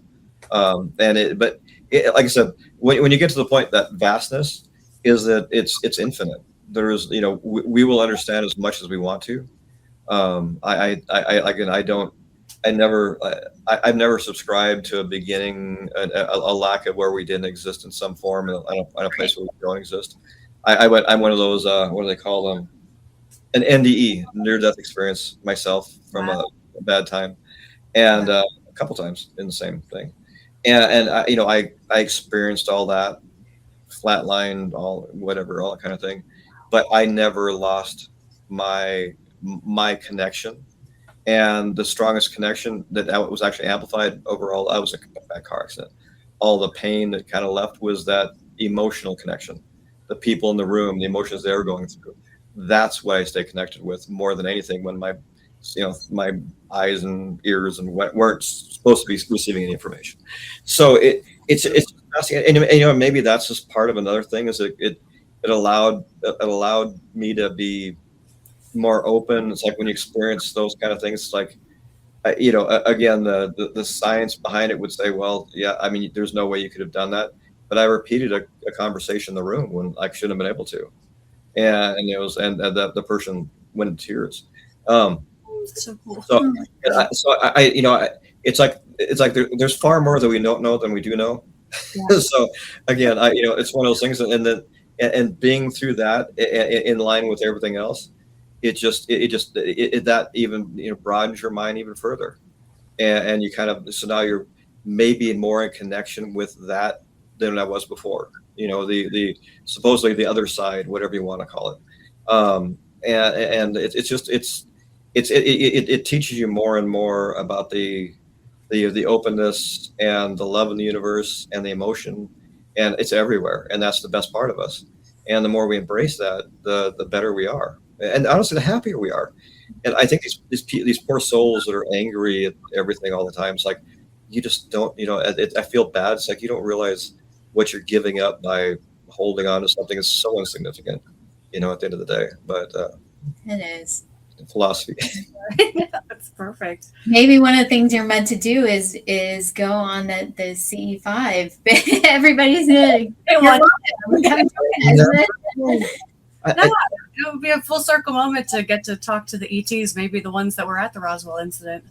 but like I said, when you get to the point that vastness is that it's infinite. There is, we will understand as much as we want to. I've never subscribed to a beginning, a lack of where we didn't exist in some form, in a place where we don't exist. I'm one of those, what do they call them? An NDE, near-death experience myself from a bad time, and a couple times in the same thing. And I experienced all that, flatlined, all that kind of thing, but I never lost my connection. And the strongest connection that was actually amplified overall, I was in a bad car accident. All the pain that kind of left was that emotional connection, the people in the room, the emotions they were going through. That's what I stay connected with more than anything, when my eyes and ears and weren't supposed to be receiving any information. So it's fascinating, and maybe that's just part of another thing. Is it allowed me to be more open. It's like when you experience those kind of things, it's like again, the science behind it would say, well, yeah, I mean, there's no way you could have done that. But I repeated a conversation in the room when I shouldn't have been able to, and it was, and the person went in tears. So cool. It's like there's far more that we don't know than we do know. Yeah. So again, it's one of those things, and being through that in line with everything else, that even broadens your mind even further, and you kind of, so now you're maybe more in connection with that than I was before. The supposedly the other side, whatever you want to call it, and it teaches you more and more about the openness and the love in the universe and the emotion, and it's everywhere, and that's the best part of us. And the more we embrace that, the better we are, and honestly, the happier we are. And I think these poor souls that are angry at everything all the time, it's like, you just don't, I feel bad. It's like you don't realize what you're giving up by holding on to something that's so insignificant, at the end of the day. But it is philosophy. That's perfect. Maybe one of the things you're meant to do is go on the CE5. Everybody's in. It would be a full circle moment to get to talk to the ETs, maybe the ones that were at the Roswell incident.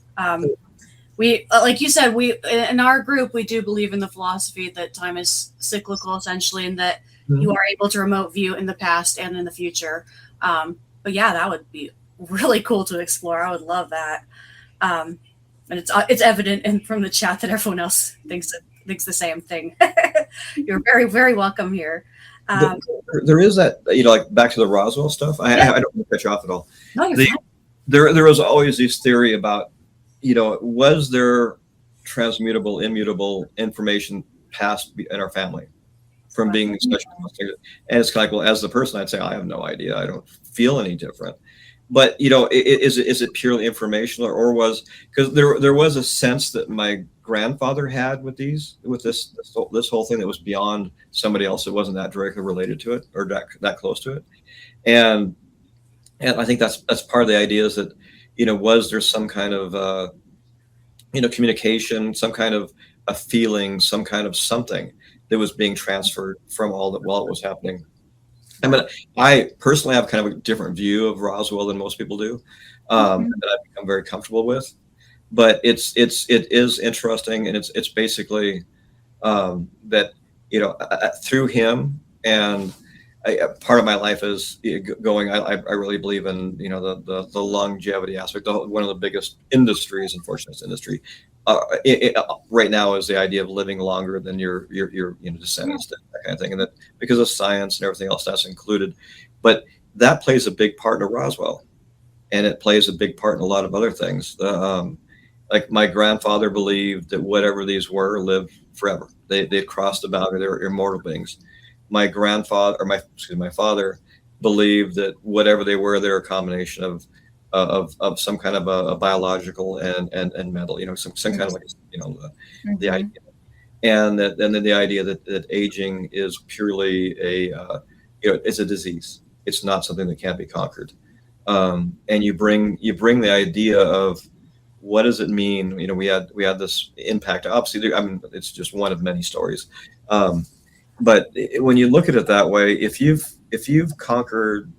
We, like you said, in our group, we do believe in the philosophy that time is cyclical, essentially, and that you are able to remote view in the past and in the future. But yeah, that would be really cool to explore. I would love that. And it's evident from the chat that everyone else thinks the same thing. You're very, very welcome here. There is that, like back to the Roswell stuff. I don't want to cut you off at all. No, you're fine. There was always this theory about, was there transmutable, immutable information passed in our family from being special? And it's kind of like, well, as the person, I'd say, I have no idea. I don't feel any different. But, is it purely informational, or was, because there was a sense that my grandfather had with this whole thing that was beyond somebody else that wasn't that directly related to it or that close to it. And I think that's part of the idea, is that, was there some kind of, communication, some kind of a feeling, some kind of something that was being transferred from all that while it was happening. I mean, I personally have kind of a different view of Roswell than most people do, that I've become very comfortable with. But it is interesting, and it's basically that through him, and part of my life is going. I really believe in the longevity aspect. One of the biggest industries, unfortunately, this industry right now is the idea of living longer than your descendants, that kind of thing, and that because of science and everything else that's included. But that plays a big part in Roswell, and it plays a big part in a lot of other things. Like my grandfather believed that whatever these were lived forever. They crossed the boundary. They were immortal beings. My father believed that whatever they were a combination of some kind of a biological and mental, some kind of like, the idea, and then the idea that aging is purely it's a disease. It's not something that can't be conquered. And you bring the idea of, what does it mean? We had this impact. Obviously, it's just one of many stories. But when you look at it that way, if you've conquered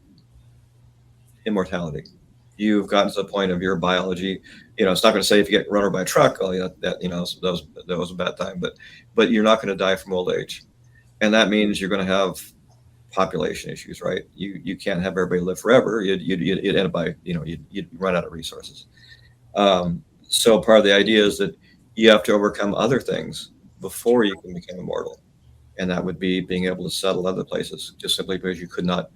immortality, you've gotten to the point of your biology. It's not going to say if you get run over by a truck, oh, yeah, that was a bad time. But you're not going to die from old age, and that means you're going to have population issues, right? You can't have everybody live forever. You'd end up by you'd run out of resources. So part of the idea is that you have to overcome other things before you can become immortal. And that would be being able to settle other places, just simply because you could not,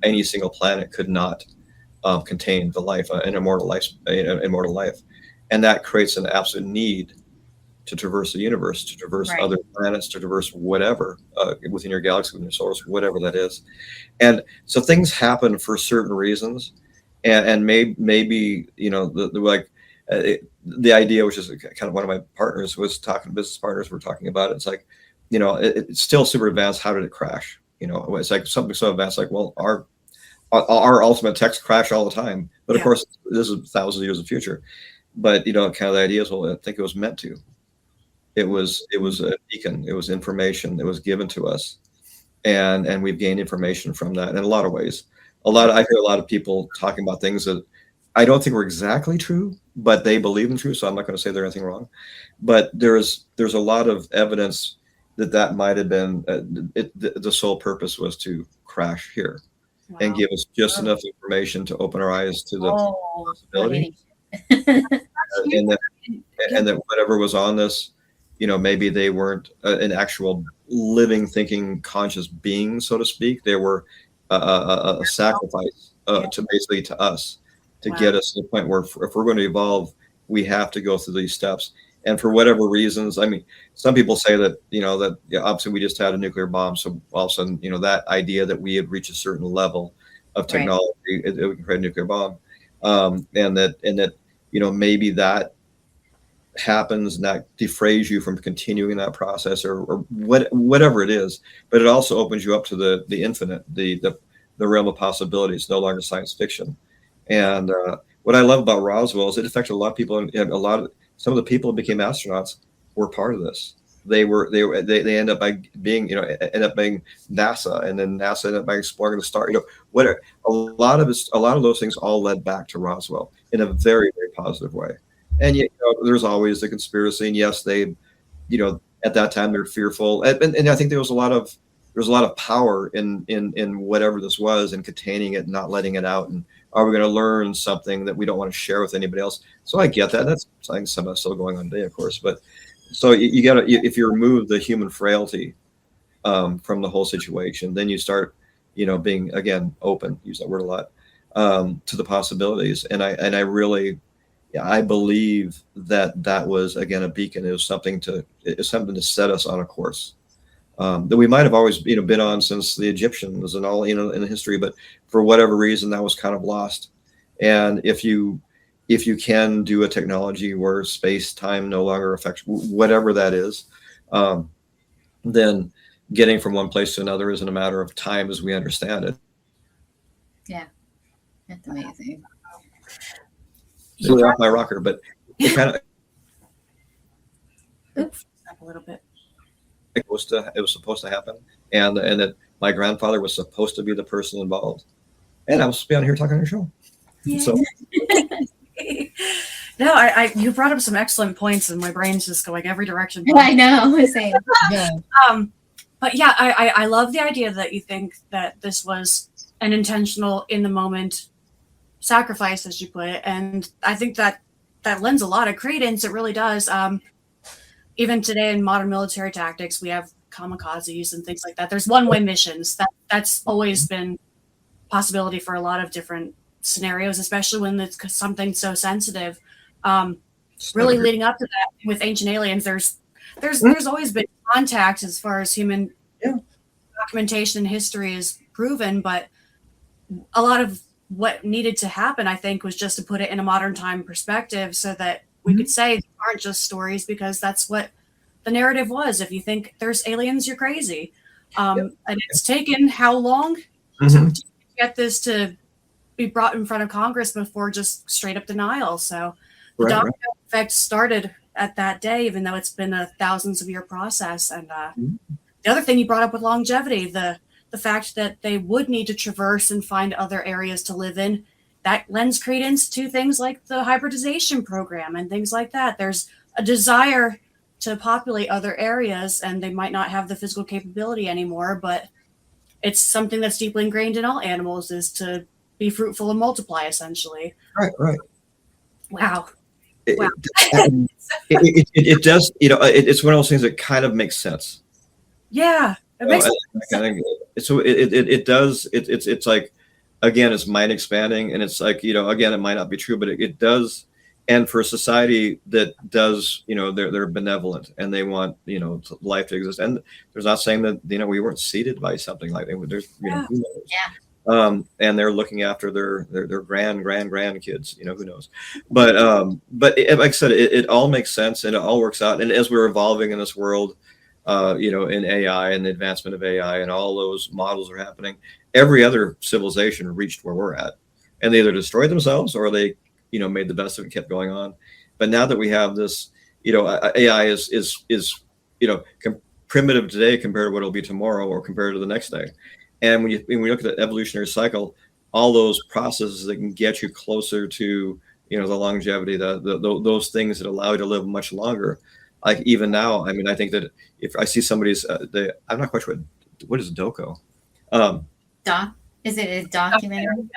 any single planet could not contain the life, an immortal life. And that creates an absolute need to traverse the universe, to traverse other planets, to traverse whatever within your galaxy, within your solar system, whatever that is. And so things happen for certain reasons. And maybe the idea, which is kind of one of my partners was talking, business partners were talking about it. It's like, it's still super advanced. How did it crash? It's like something so advanced, like, well, our ultimate techs crash all the time. But of course, this is thousands of years of future. But kind of the idea is, well, I think it was meant to. It was a beacon. It was information that was given to us, and we've gained information from that in a lot of ways. I hear a lot of people talking about things that I don't think were exactly true, but they believe in true. So I'm not going to say there's anything wrong. But there's a lot of evidence that might have been the sole purpose was to crash here. Wow. And give us just enough information to open our eyes to the possibility. and that whatever was on this, maybe they weren't an actual living, thinking, conscious being, so to speak. They were a sacrifice to us to get us to the point where if we're going to evolve, we have to go through these steps. And for whatever reasons, I mean, some people say that, obviously we just had a nuclear bomb. So all of a sudden, that idea that we had reached a certain level of technology, we can create a nuclear bomb. And that, maybe that happens and that defrays you from continuing that process or whatever it is. But it also opens you up to the infinite, the realm of possibilities, no longer science fiction. And what I love about Roswell is it affected a lot of people, and some of the people who became astronauts were part of this. They end up by being, end up being NASA, and then NASA ended up by exploring the star. Whatever. A lot of those things all led back to Roswell in a very, very positive way. And yet, there's always the conspiracy. And yes, they, at that time they're fearful. And I think there was a lot of power in whatever this was, and containing it and not letting it out. And are we going to learn something that we don't want to share with anybody else? So I get that. That's something some of us still going on today, of course. But so you got to, if you remove the human frailty from the whole situation, then you start, being, again, open, use that word a lot, to the possibilities. And I really, I believe that was, again, a beacon. It was something to set us on a course that we might have always, been on since the Egyptians and all, in the history, but for whatever reason that was kind of lost. And if you can do a technology where space-time no longer affects whatever that is, then getting from one place to another isn't a matter of time as we understand it. Yeah, that's amazing. It's really off my rocker, but it kind of. Oops, a little bit. It was supposed to happen, and that my grandfather was supposed to be the person involved, and I was supposed to be on here talking on your show. Yeah. So. No, you brought up some excellent points, and my brain's just going every direction. I know, same. Yeah. But yeah, I love the idea that you think that this was an intentional, in the moment sacrifice, as you put it, and I think that lends a lot of credence. It really does. Even today in modern military tactics, we have kamikazes and things like that. There's one-way missions. That's always been a possibility for a lot of different scenarios, especially when it's something so sensitive. Really leading up to that with Ancient Aliens, there's always been contact as far as human documentation and history is proven, but a lot of what needed to happen, I think, was just to put it in a modern time perspective so that we could say they aren't just stories, because that's what the narrative was. If you think there's aliens, you're crazy. And it's taken how long to get this to be brought in front of Congress before just straight up denial. So the domino effect started at that day, even though it's been a thousands of year process. And the other thing you brought up with longevity, the fact that they would need to traverse and find other areas to live in, that lends credence to things like the hybridization program and things like that. There's a desire to populate other areas, and they might not have the physical capability anymore, but it's something that's deeply ingrained in all animals, is to be fruitful and multiply, essentially. Right. Wow. It does, it's one of those things that kind of makes sense. Yeah. It makes sense. So it does, it's like, again, it's mind expanding, and it's like, again, it might not be true, but it does. And for a society that does, they're benevolent and they want, life to exist. And there's not saying that, we weren't seeded by something like that. There's, who knows? And they're looking after their grandkids, who knows? But like I said, it all makes sense and it all works out. And as we're evolving in this world, in AI and the advancement of AI and all those models are happening, every other civilization reached where we're at, and they either destroyed themselves or they, made the best of it, kept going on. But now that we have this, AI is primitive today compared to what it'll be tomorrow or compared to the next day. And when you look at the evolutionary cycle, all those processes that can get you closer to, the longevity, those things that allow you to live much longer. Like even now, I mean, I think that if I see somebody's, I'm not quite sure what is Doko. Is it a documentary?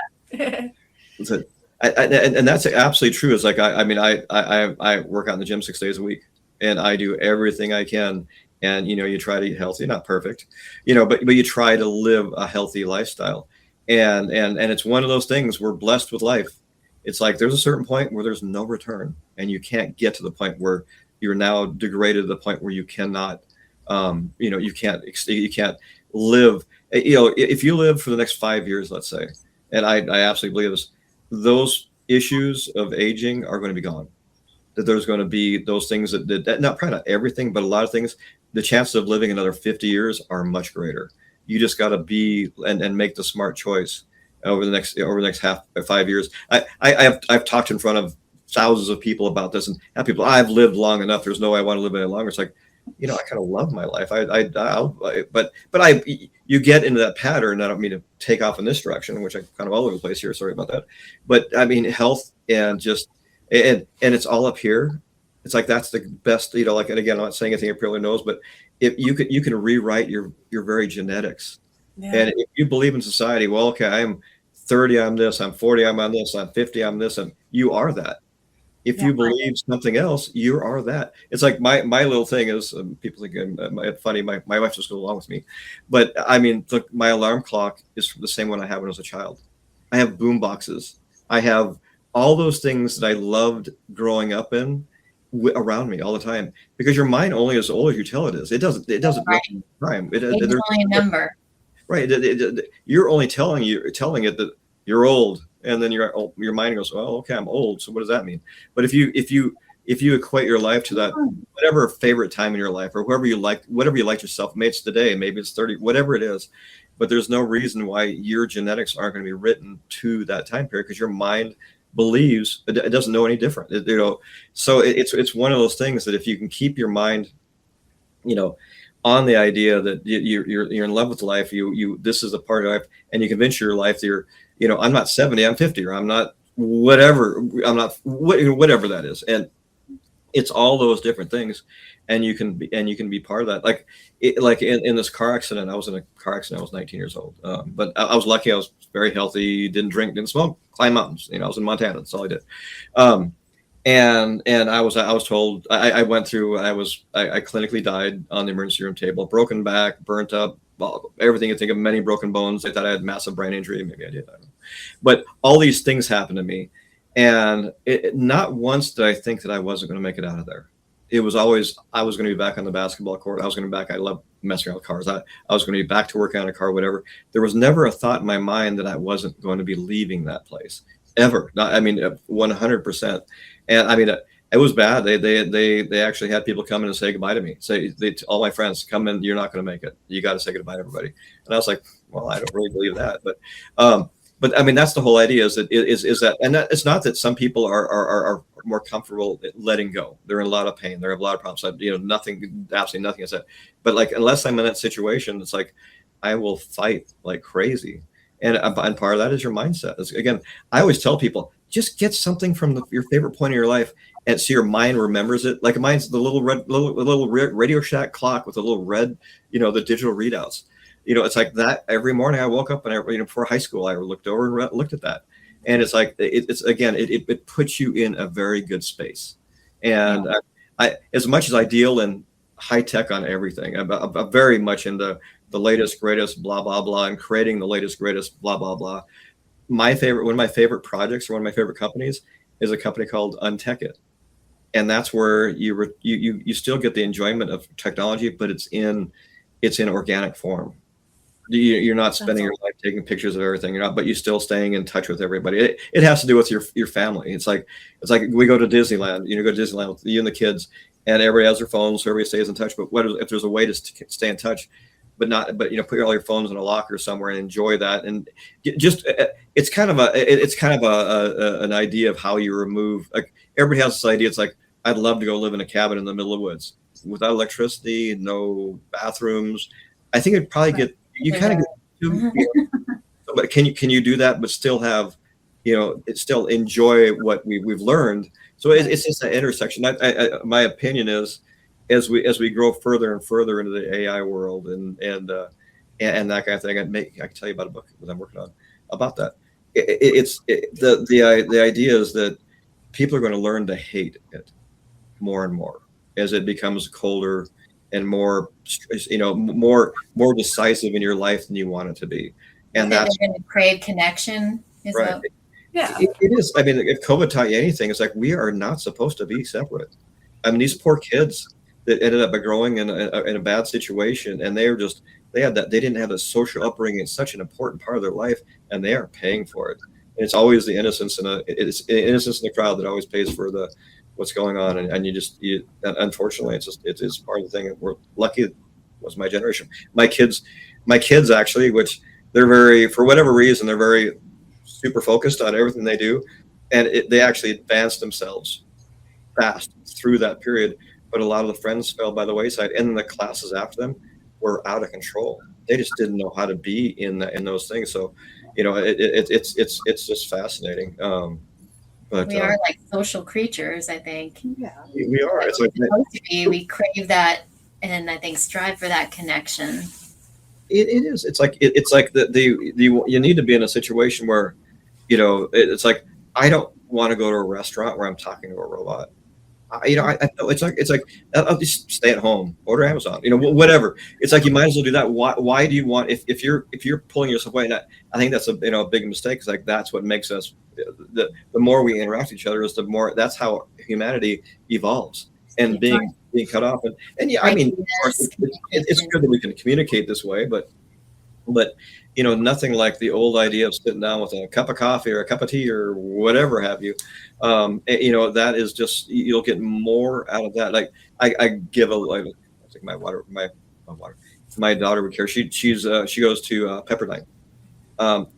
And that's absolutely true. It's like I work out in the gym 6 days a week, and I do everything I can. And you try to eat healthy, not perfect, but you try to live a healthy lifestyle. And it's one of those things. We're blessed with life. It's like there's a certain point where there's no return, and you can't get to the point where you're now degraded to the point where you cannot, you can't live. If you live for the next 5 years, let's say, and I absolutely believe this, those issues of aging are going to be gone. That there's going to be those things that probably not everything, but a lot of things, the chances of living another 50 years are much greater. You just got to be and make the smart choice over the next 5 years. I've talked in front of thousands of people about this, and have people, I've lived long enough. There's no way I want to live any longer. It's like, I kind of love my life. You get into that pattern. I don't mean to take off in this direction, which I kind of all over the place here. Sorry about that. But I mean, health and just, and it's all up here. It's like, that's the best, and again, I'm not saying anything everyone knows, but if you can rewrite your very genetics. Yeah. And if you believe in society, well, okay, I'm 30, I'm this, I'm 40, I'm on this, I'm 50, I'm this, and you are that. If you believe something else, you are that. It's like my little thing is, people think it's funny, my wife just goes along with me. But I mean, look, my alarm clock is the same one I had when I was a child. I have boom boxes. I have all those things that I loved growing up in around me all the time, because your mind only as old as you tell it is. It doesn't Right. time. It's only a number. Right. You're only telling it that you're old. And then your mind goes, well, okay, I'm old. So what does that mean? But if you equate your life to that, whatever favorite time in your life, or whatever you liked yourself, maybe it's today, maybe it's 30, whatever it is, but there's no reason why your genetics aren't going to be written to that time period, because your mind believes it doesn't know any different. So it's one of those things that if you can keep your mind, on the idea that you're in love with life, this is a part of life, and you convince your life that you're, I'm not 70, I'm 50, or I'm not whatever, whatever that is. And it's all those different things. And you can be part of that. Like in this car accident, I was in a car accident. I was 19 years old. But I was lucky. I was very healthy, didn't drink, didn't smoke, climb mountains. I was in Montana. That's all I did. And I was told, I went through, I clinically died on the emergency room table, broken back, burnt up, everything you think of, many broken bones. I thought I had massive brain injury. Maybe I did. I don't know. But all these things happened to me. And not once did I think that I wasn't going to make it out of there. It was always, I was going to be back on the basketball court. I was going to be back. I love messing around with cars. I was going to be back to working on a car, whatever. There was never a thought in my mind that I wasn't going to be leaving that place ever. 100%. And I mean, it was bad. They actually had people come in and say goodbye to me. All my friends come in, you're not going to make it. You got to say goodbye to everybody. And I was like, well, I don't really believe that. But I mean, that's the whole idea is that, and that, it's not that some people are more comfortable letting go. They're in a lot of pain. They have a lot of problems. Absolutely nothing is that. But like, unless I'm in that situation, it's like, I will fight like crazy. And part of that is your mindset. Again, I always tell people, just get something from your favorite point of your life, and so your mind remembers it. Like mine's the little Radio Shack clock with a little red, the digital readouts. It's like that every morning I woke up and before high school, I looked over and looked at that. And it's like, it puts you in a very good space. And I, as much as I deal in high tech on everything, I'm very much into the latest, greatest, blah, blah, blah, and creating the latest, greatest, blah, blah, blah. One of my favorite projects, or one of my favorite companies, is a company called Untech It. And that's where you still get the enjoyment of technology, but it's in organic form. You're not spending your life taking pictures of everything. You're not, but you're still staying in touch with everybody. It has to do with your family. It's like we go to Disneyland. Go to Disneyland with you and the kids, and everybody has their phones, so everybody stays in touch. But if there's a way to stay in touch, but put all your phones in a locker somewhere and enjoy that. And just it's kind of an idea of how you remove, like, everybody has this idea. It's like, I'd love to go live in a cabin in the middle of the woods without electricity, no bathrooms. I think it'd probably get, you kind of get, but can you do that, but still have, still enjoy what we've learned. So it's just an intersection. My opinion is, as we grow further and further into the AI world and that kind of thing, I can tell you about a book that I'm working on about that. The idea is that people are going to learn to hate it more and more as it becomes colder and more, more decisive in your life than you want it to be. And that's going to crave connection. Right. Yeah. It is. I mean, if COVID taught you anything, it's like, we are not supposed to be separate. I mean, these poor kids that ended up growing in a bad situation, and they didn't have the social upbringing. It's such an important part of their life, and they are paying for it. And it's always the innocence it's innocence in the crowd that always pays for what's going on. And unfortunately, it's part of the thing. We're lucky. It was my generation. My kids actually, which they're very, for whatever reason, they're very super focused on everything they do, and they actually advanced themselves fast through that period. But a lot of the friends fell by the wayside, and then the classes after them were out of control. They just didn't know how to be in those things. So, it's just fascinating. But we are like social creatures, I think. Yeah, we are. It's like, supposed to be. We crave that, and I think strive for that connection. It is. It's like you need to be in a situation where, it's like, I don't want to go to a restaurant where I'm talking to a robot. It's like I'll just stay at home, order Amazon, whatever. It's like, you might as well do that. Why do you want, if you're pulling yourself away? And I think that's a big mistake. It's like, that's what makes us, the more we interact with each other, is the more, that's how humanity evolves. And being cut off, and yeah, I mean, of course, it's good that we can communicate this way, but nothing like the old idea of sitting down with a cup of coffee or a cup of tea or whatever have you. That is just, you'll get more out of that. Like, I give I think my daughter would care. She goes to Pepperdine,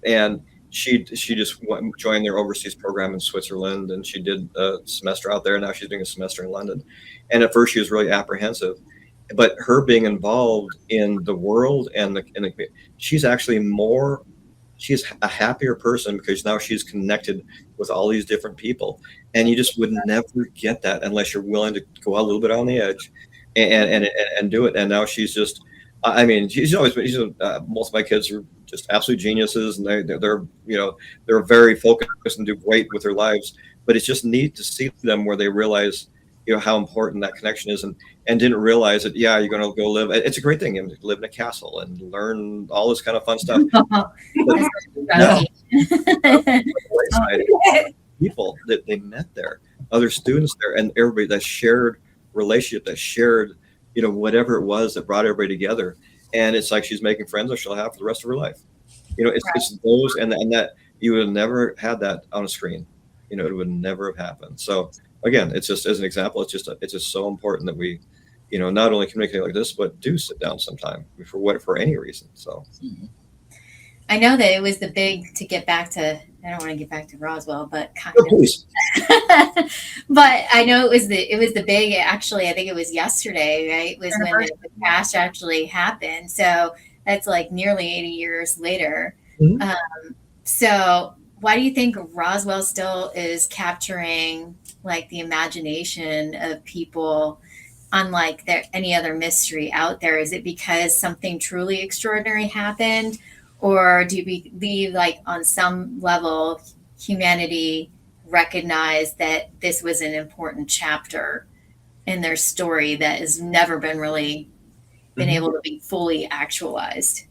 and she just joined their overseas program in Switzerland, and she did a semester out there. Now she's doing a semester in London. And at first she was really apprehensive, but her being involved in the world and she's actually she's a happier person, because now she's connected with all these different people. And you just would never get that unless you're willing to go a little bit on the edge and do it. And now she's just, I mean, she's always been, most of my kids are just absolute geniuses, and they're very focused and do great with their lives. But it's just neat to see them where they realize, how important that connection is, and didn't realize that, yeah, you're going to go live. It's a great thing. You live in a castle and learn all this kind of fun stuff. People that they met there, other students there, and everybody, that shared relationship, that shared, whatever it was that brought everybody together. And it's like, she's making friends that she'll have for the rest of her life. It's those, and that you would have never had that on a screen. It would never have happened. So again, it's just, as an example, it's just so important that we, not only communicate like this, but do sit down sometime for any reason. So I know that it was the big, to get back to, I don't want to get back to Roswell, but kind of. But I know it was the big, actually, I think it was yesterday, right? Was when the crash actually happened. So that's like nearly 80 years later. Mm-hmm. So why do you think Roswell still is capturing like the imagination of people, unlike any other mystery out there? Is it because something truly extraordinary happened? Or do you believe, like, on some level, humanity recognized that this was an important chapter in their story that has never been really been able to be fully actualized?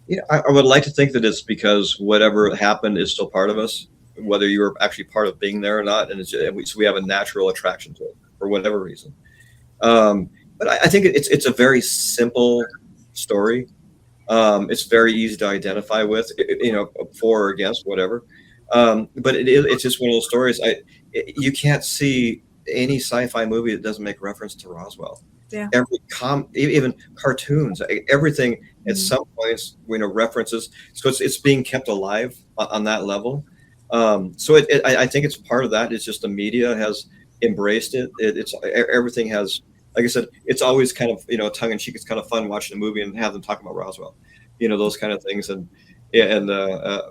Yeah, I would like to think that it's because whatever happened is still part of us, whether you were actually part of being there or not. And so we have a natural attraction to it for whatever reason. But I think it's a very simple story. It's very easy to identify with, for or against, whatever. But it's just one of those stories. You can't see any sci-fi movie that doesn't make reference to Roswell. Yeah. Even cartoons, everything at some points, references. So it's being kept alive on that level. So I think it's part of that. It's just the media has embraced it. It's everything has, like I said, it's always kind of, tongue in cheek. It's kind of fun watching a movie and have them talk about Roswell, those kind of things. And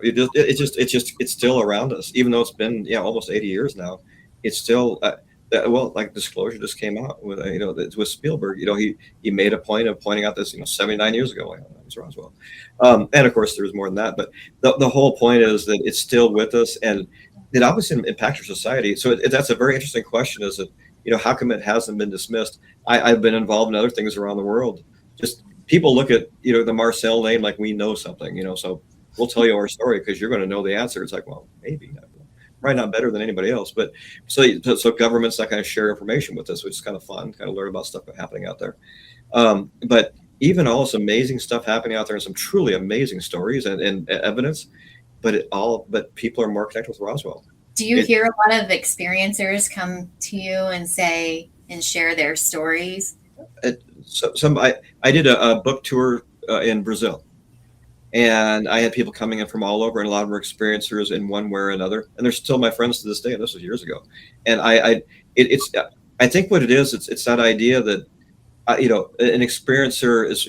it's still around us, even though it's been almost 80 years now. It's still well, like Disclosure just came out with with Spielberg. He made a point of pointing out this 79 years ago. It was Roswell, and of course there was more than that. But the whole point is that it's still with us, and it obviously impacts your society. So that's a very interesting question. Is that how come it hasn't been dismissed? I've been involved in other things around the world. Just people look at the Marcel name like we know something. So we'll tell you our story because you're going to know the answer. It's like, well, maybe. Probably not better than anybody else, but so governments that kind of share information with us, which is kind of fun, kind of learn about stuff happening out there. But even all this amazing stuff happening out there, and some truly amazing stories and evidence, but people are more connected with Roswell. Do you hear a lot of experiencers come to you and say and share their stories? I did a book tour in Brazil. And I had people coming in from all over, and a lot of them were experiencers in one way or another. And they're still my friends to this day. And this was years ago. And I think what it is, it's that idea that, an experiencer is,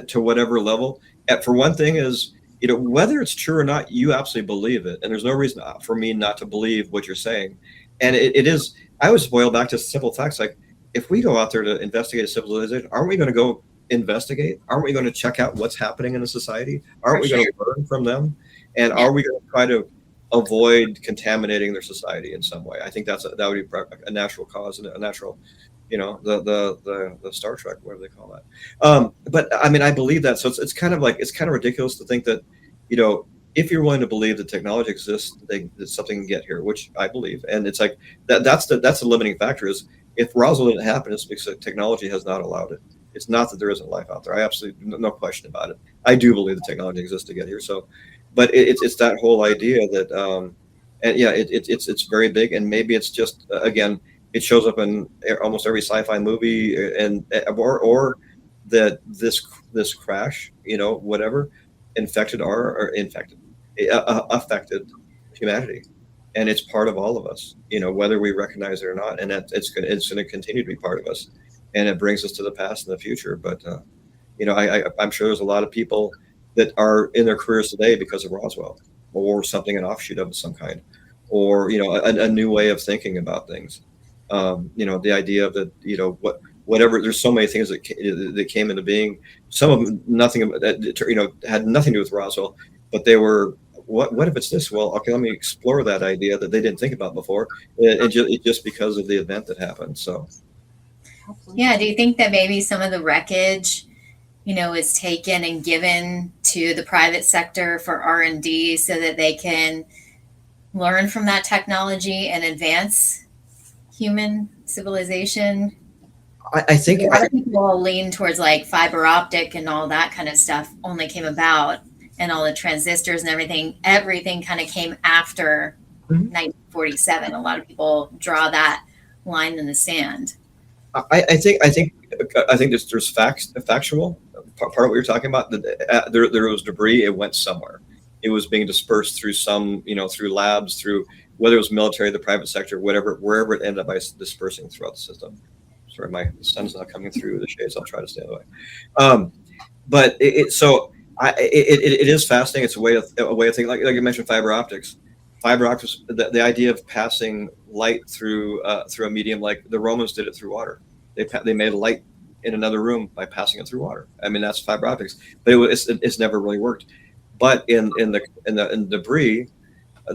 to whatever level. For one thing is, whether it's true or not, you absolutely believe it. And there's no reason for me not to believe what you're saying. And it is, I always boil back to simple facts. Like, if we go out there to investigate a civilization, aren't we going to go investigate? Aren't we going to check out what's happening in the society? Aren't we going to learn from them? And are we going to try to avoid contaminating their society in some way? I think that would be a natural cause and a natural, the Star Trek, whatever they call that. But I mean, I believe that. So it's kind of ridiculous to think that, if you're willing to believe that technology exists, that something can get here, which I believe. And it's like that's the limiting factor. Is if Roswell didn't happen, it's because technology has not allowed it. It's not that there isn't life out there. I absolutely no question about it. I do believe the technology exists to get here. So, but it's that whole idea that, and yeah, it's very big, and maybe it's just again, it shows up in almost every sci-fi movie, and or that this crash, whatever, affected humanity, and it's part of all of us, whether we recognize it or not, and it's going to continue to be part of us. And it brings us to the past and the future. But, I'm sure there's a lot of people that are in their careers today because of Roswell, or something, an offshoot of some kind, or, a new way of thinking about things. The idea of that, whatever, there's so many things that came into being. Some of them, had nothing to do with Roswell, but they were, what if it's this? Well, okay, let me explore that idea that they didn't think about before. Just because of the event that happened. So. Yeah. Do you think that maybe some of the wreckage, is taken and given to the private sector for R&D so that they can learn from that technology and advance human civilization? I think a lot of people lean towards like fiber optic and all that kind of stuff only came about, and all the transistors and everything kind of came after 1947. A lot of people draw that line in the sand. I think there's factual part of what you're talking about. That there was debris. It went somewhere. It was being dispersed through through labs, through whether it was military, the private sector, wherever it ended up by dispersing throughout the system. Sorry, the sun's not coming through the shades. I'll try to stay away. But it is fascinating. It's a way of thinking. Like you mentioned, fiber optics. The idea of passing light through a medium, like the Romans did it through water. They made a light in another room by passing it through water. I mean, that's fiber optics, but it's never really worked. But in the debris,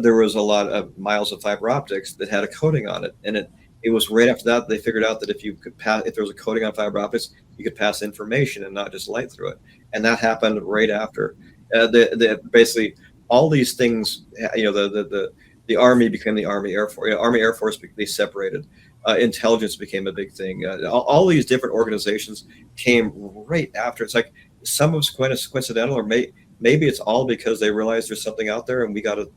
there was a lot of miles of fiber optics that had a coating on it, and it was right after that they figured out that if there was a coating on fiber optics, you could pass information and not just light through it, and that happened right after. Basically all these things, the Army became the Army Air Force. Army Air Force, they separated. Intelligence became a big thing. All these different organizations came right after. It's like some of it's coincidental, or maybe it's all because they realized there's something out there, and we got to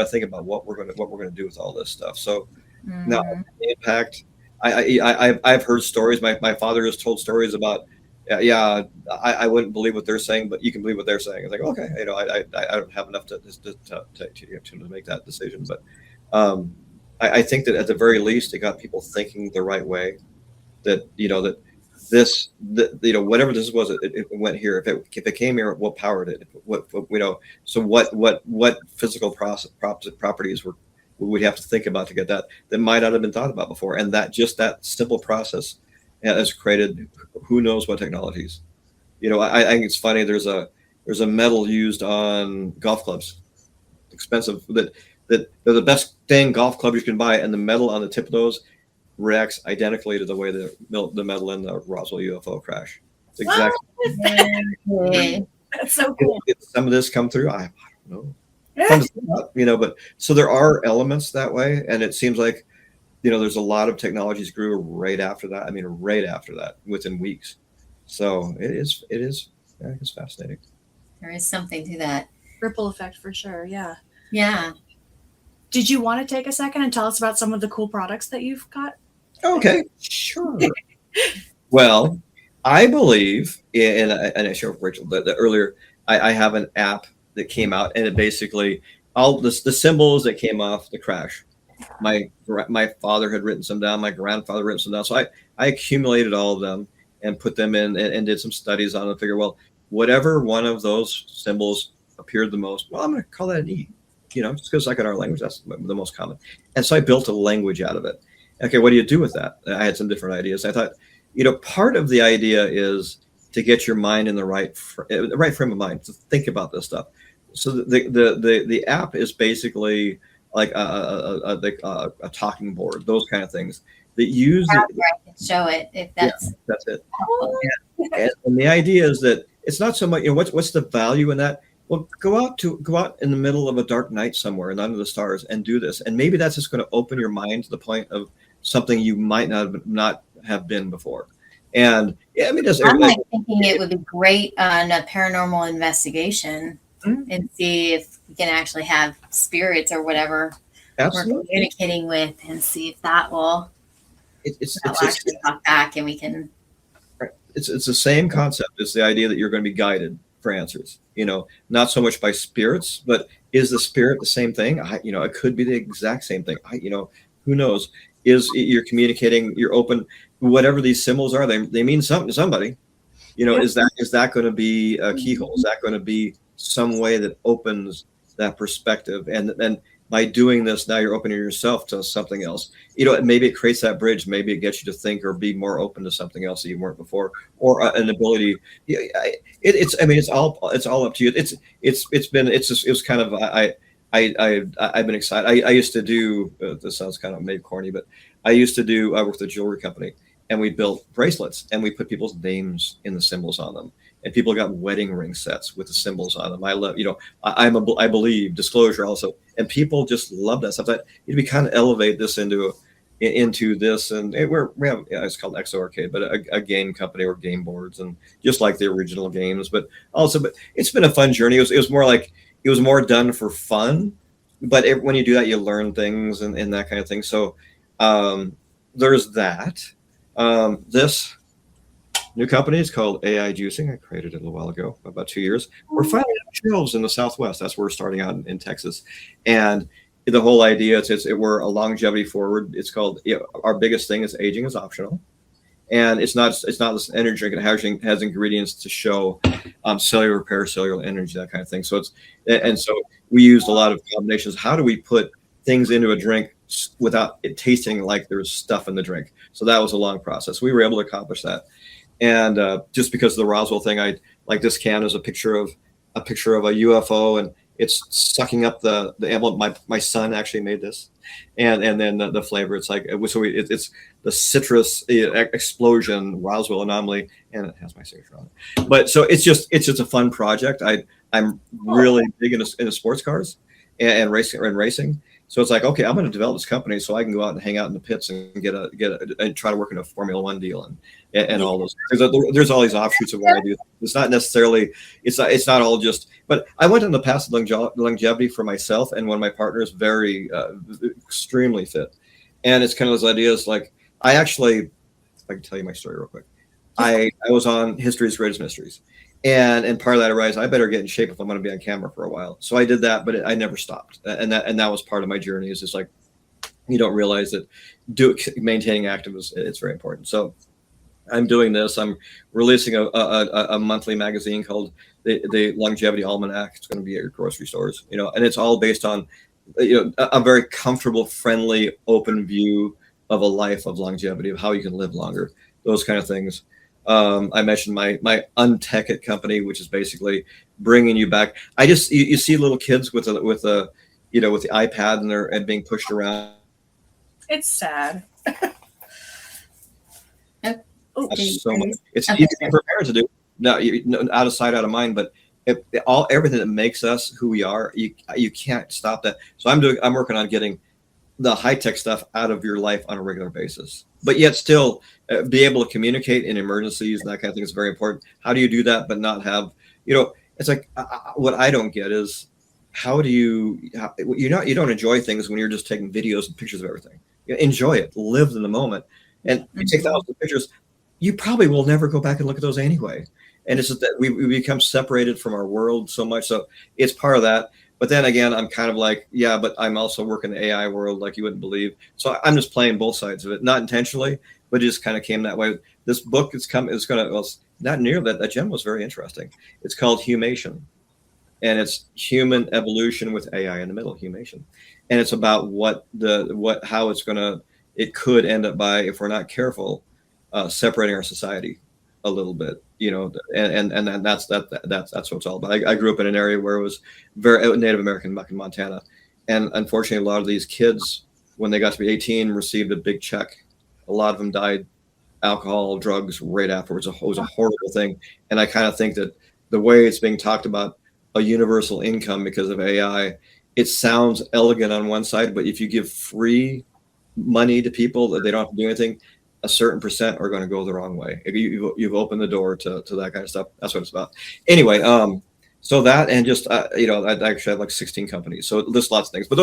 think about what we're going to do with all this stuff. So now the impact, I've heard stories. My father has told stories about, yeah, I wouldn't believe what they're saying, but you can believe what they're saying. It's like, okay, I don't have enough to make that decision. But I think that at the very least, it got people thinking the right way. That whatever this was, it went here. If it came here, what powered it? So what physical properties we'd have to think about to get that might not have been thought about before, and that simple process has created who knows what technologies. I think it's funny. There's a metal used on golf clubs, expensive, that they're the best dang golf clubs you can buy, and the metal on the tip of those reacts identically to the way the metal in the Roswell UFO crash. It's exactly. That's so cool. Did some of this come through? I don't know. But so there are elements that way, and it seems like there's a lot of technologies grew right after that. I mean, right after that, within weeks. So it is. I think it's fascinating. There is something to that Ripple effect for sure. Yeah. Yeah. Did you want to take a second and tell us about some of the cool products that you've got? Okay, sure. Well, I believe, and I showed Rachel that earlier, I have an app that came out, and it basically all the symbols that came off the crash. My father had written some down. My grandfather written some down. So I accumulated all of them and put them in and did some studies on it. And figure, well, whatever one of those symbols appeared the most, well, I'm going to call that an E. Just because like in our language, that's the most common. And so I built a language out of it. Okay, what do you do with that? I had some different ideas. I thought, part of the idea is to get your mind in the right frame of mind to think about this stuff. So the app is basically like a talking board, those kind of things that use. I can show it if that's. Yeah, that's it. And the idea is that it's not so much. What's the value in that? Well, go out in the middle of a dark night somewhere and under the stars and do this, and maybe that's just going to open your mind to the point of something you might not have been before. And yeah, I mean, I'm thinking it would be great on a paranormal investigation and see if we can actually have spirits or whatever we're communicating with, and see if that will actually talk back, and we can. Right. It's the same concept. It's the idea that you're going to be guided for answers. Not so much by spirits, but is the spirit the same thing? It could be the exact same thing. Who knows? You're communicating, you're open, whatever these symbols are, they mean something to somebody. Is that going to be a keyhole? Is that going to be some way that opens that perspective? And by doing this, now you're opening yourself to something else. Maybe it creates that bridge. Maybe it gets you to think or be more open to something else that you weren't before, or an ability. It's all up to you. It was kind of I've been excited. I used to do. This sounds kind of maybe corny, but I worked with a jewelry company, and we built bracelets, and we put people's names in the symbols on them. And people got wedding ring sets with the symbols on them. I love, I believe disclosure also, and people just love that stuff. That we kind of elevate this into this, and we have it's called Exo Arcade, but a game company or game boards, and just like the original games. But it's been a fun journey. It was more done for fun, but when you do that, you learn things and that kind of thing. So there's that. This new company is called AI Juicing. I created it a little while ago, about 2 years. We're finally on shelves in the Southwest. That's where we're starting out in Texas. And the whole idea is we're a longevity forward. It's called, our biggest thing is aging is optional. And it's not this energy drink. It has ingredients to show cellular repair, cellular energy, that kind of thing. So so we used a lot of combinations. How do we put things into a drink without it tasting like there's stuff in the drink? So that was a long process. We were able to accomplish that. And just because of the Roswell thing, I like this can is a picture of a UFO, and it's sucking up the emblem. My son actually made this, and then the flavor. It's like it's the citrus explosion Roswell anomaly, and it has my signature on it. But so it's just a fun project. I'm really big into sports cars and racing. So it's like, okay, I'm going to develop this company so I can go out and hang out in the pits and and try to work in a Formula One deal and all those. There's all these offshoots of what I do. It's not necessarily, it's not all just, but I went in the past longevity for myself and one of my partners, very extremely fit. And it's kind of those ideas like, I actually, if I can tell you my story real quick. I was on History's Greatest Mysteries. And part of that arises, I better get in shape if I'm going to be on camera for a while. So I did that, but I never stopped. And that was part of my journey, is just like, you don't realize that maintaining active it's very important. So I'm doing this. I'm releasing a monthly magazine called the Longevity Almanac. It's going to be at your grocery stores, and it's all based on, a very comfortable, friendly, open view of a life of longevity, of how you can live longer, those kind of things. I mentioned my Untech It company, which is basically bringing you back. You see little kids with the iPad and being pushed around. It's sad. So much. It's easy for parents to do. No, out of sight, out of mind. But everything that makes us who we are, you can't stop that. So I'm working on getting the high-tech stuff out of your life on a regular basis, but yet still be able to communicate in emergencies and that kind of thing is very important. How do you do that but not have, it's like, what I don't get is, how do you don't enjoy things when you're just taking videos and pictures of everything. Enjoy it, live in the moment. And you take thousands of pictures, you probably will never go back and look at those anyway. And it's just that we become separated from our world so much. So it's part of that. But then again, I'm kind of like, yeah, but I'm also working the AI world like you wouldn't believe. So I'm just playing both sides of it, not intentionally, but it just kind of came that way. This book it's not near that gem was very interesting. It's called Humation. And it's human evolution with AI in the middle, Humation. And it's about how it could end up by, if we're not careful, separating our society a little bit, and that's what it's all about. I grew up in an area where it was very Native American back in Montana, and unfortunately, a lot of these kids, when they got to be 18, received a big check. A lot of them died, alcohol, drugs, right afterwards. It was a horrible thing, and I kind of think that the way it's being talked about, a universal income because of AI, it sounds elegant on one side, but if you give free money to people that they don't have to do anything, a certain percent are going to go the wrong way. You've opened the door to that kind of stuff. That's what it's about. Anyway, so that, and just I actually have like 16 companies, so it lists lots of things. But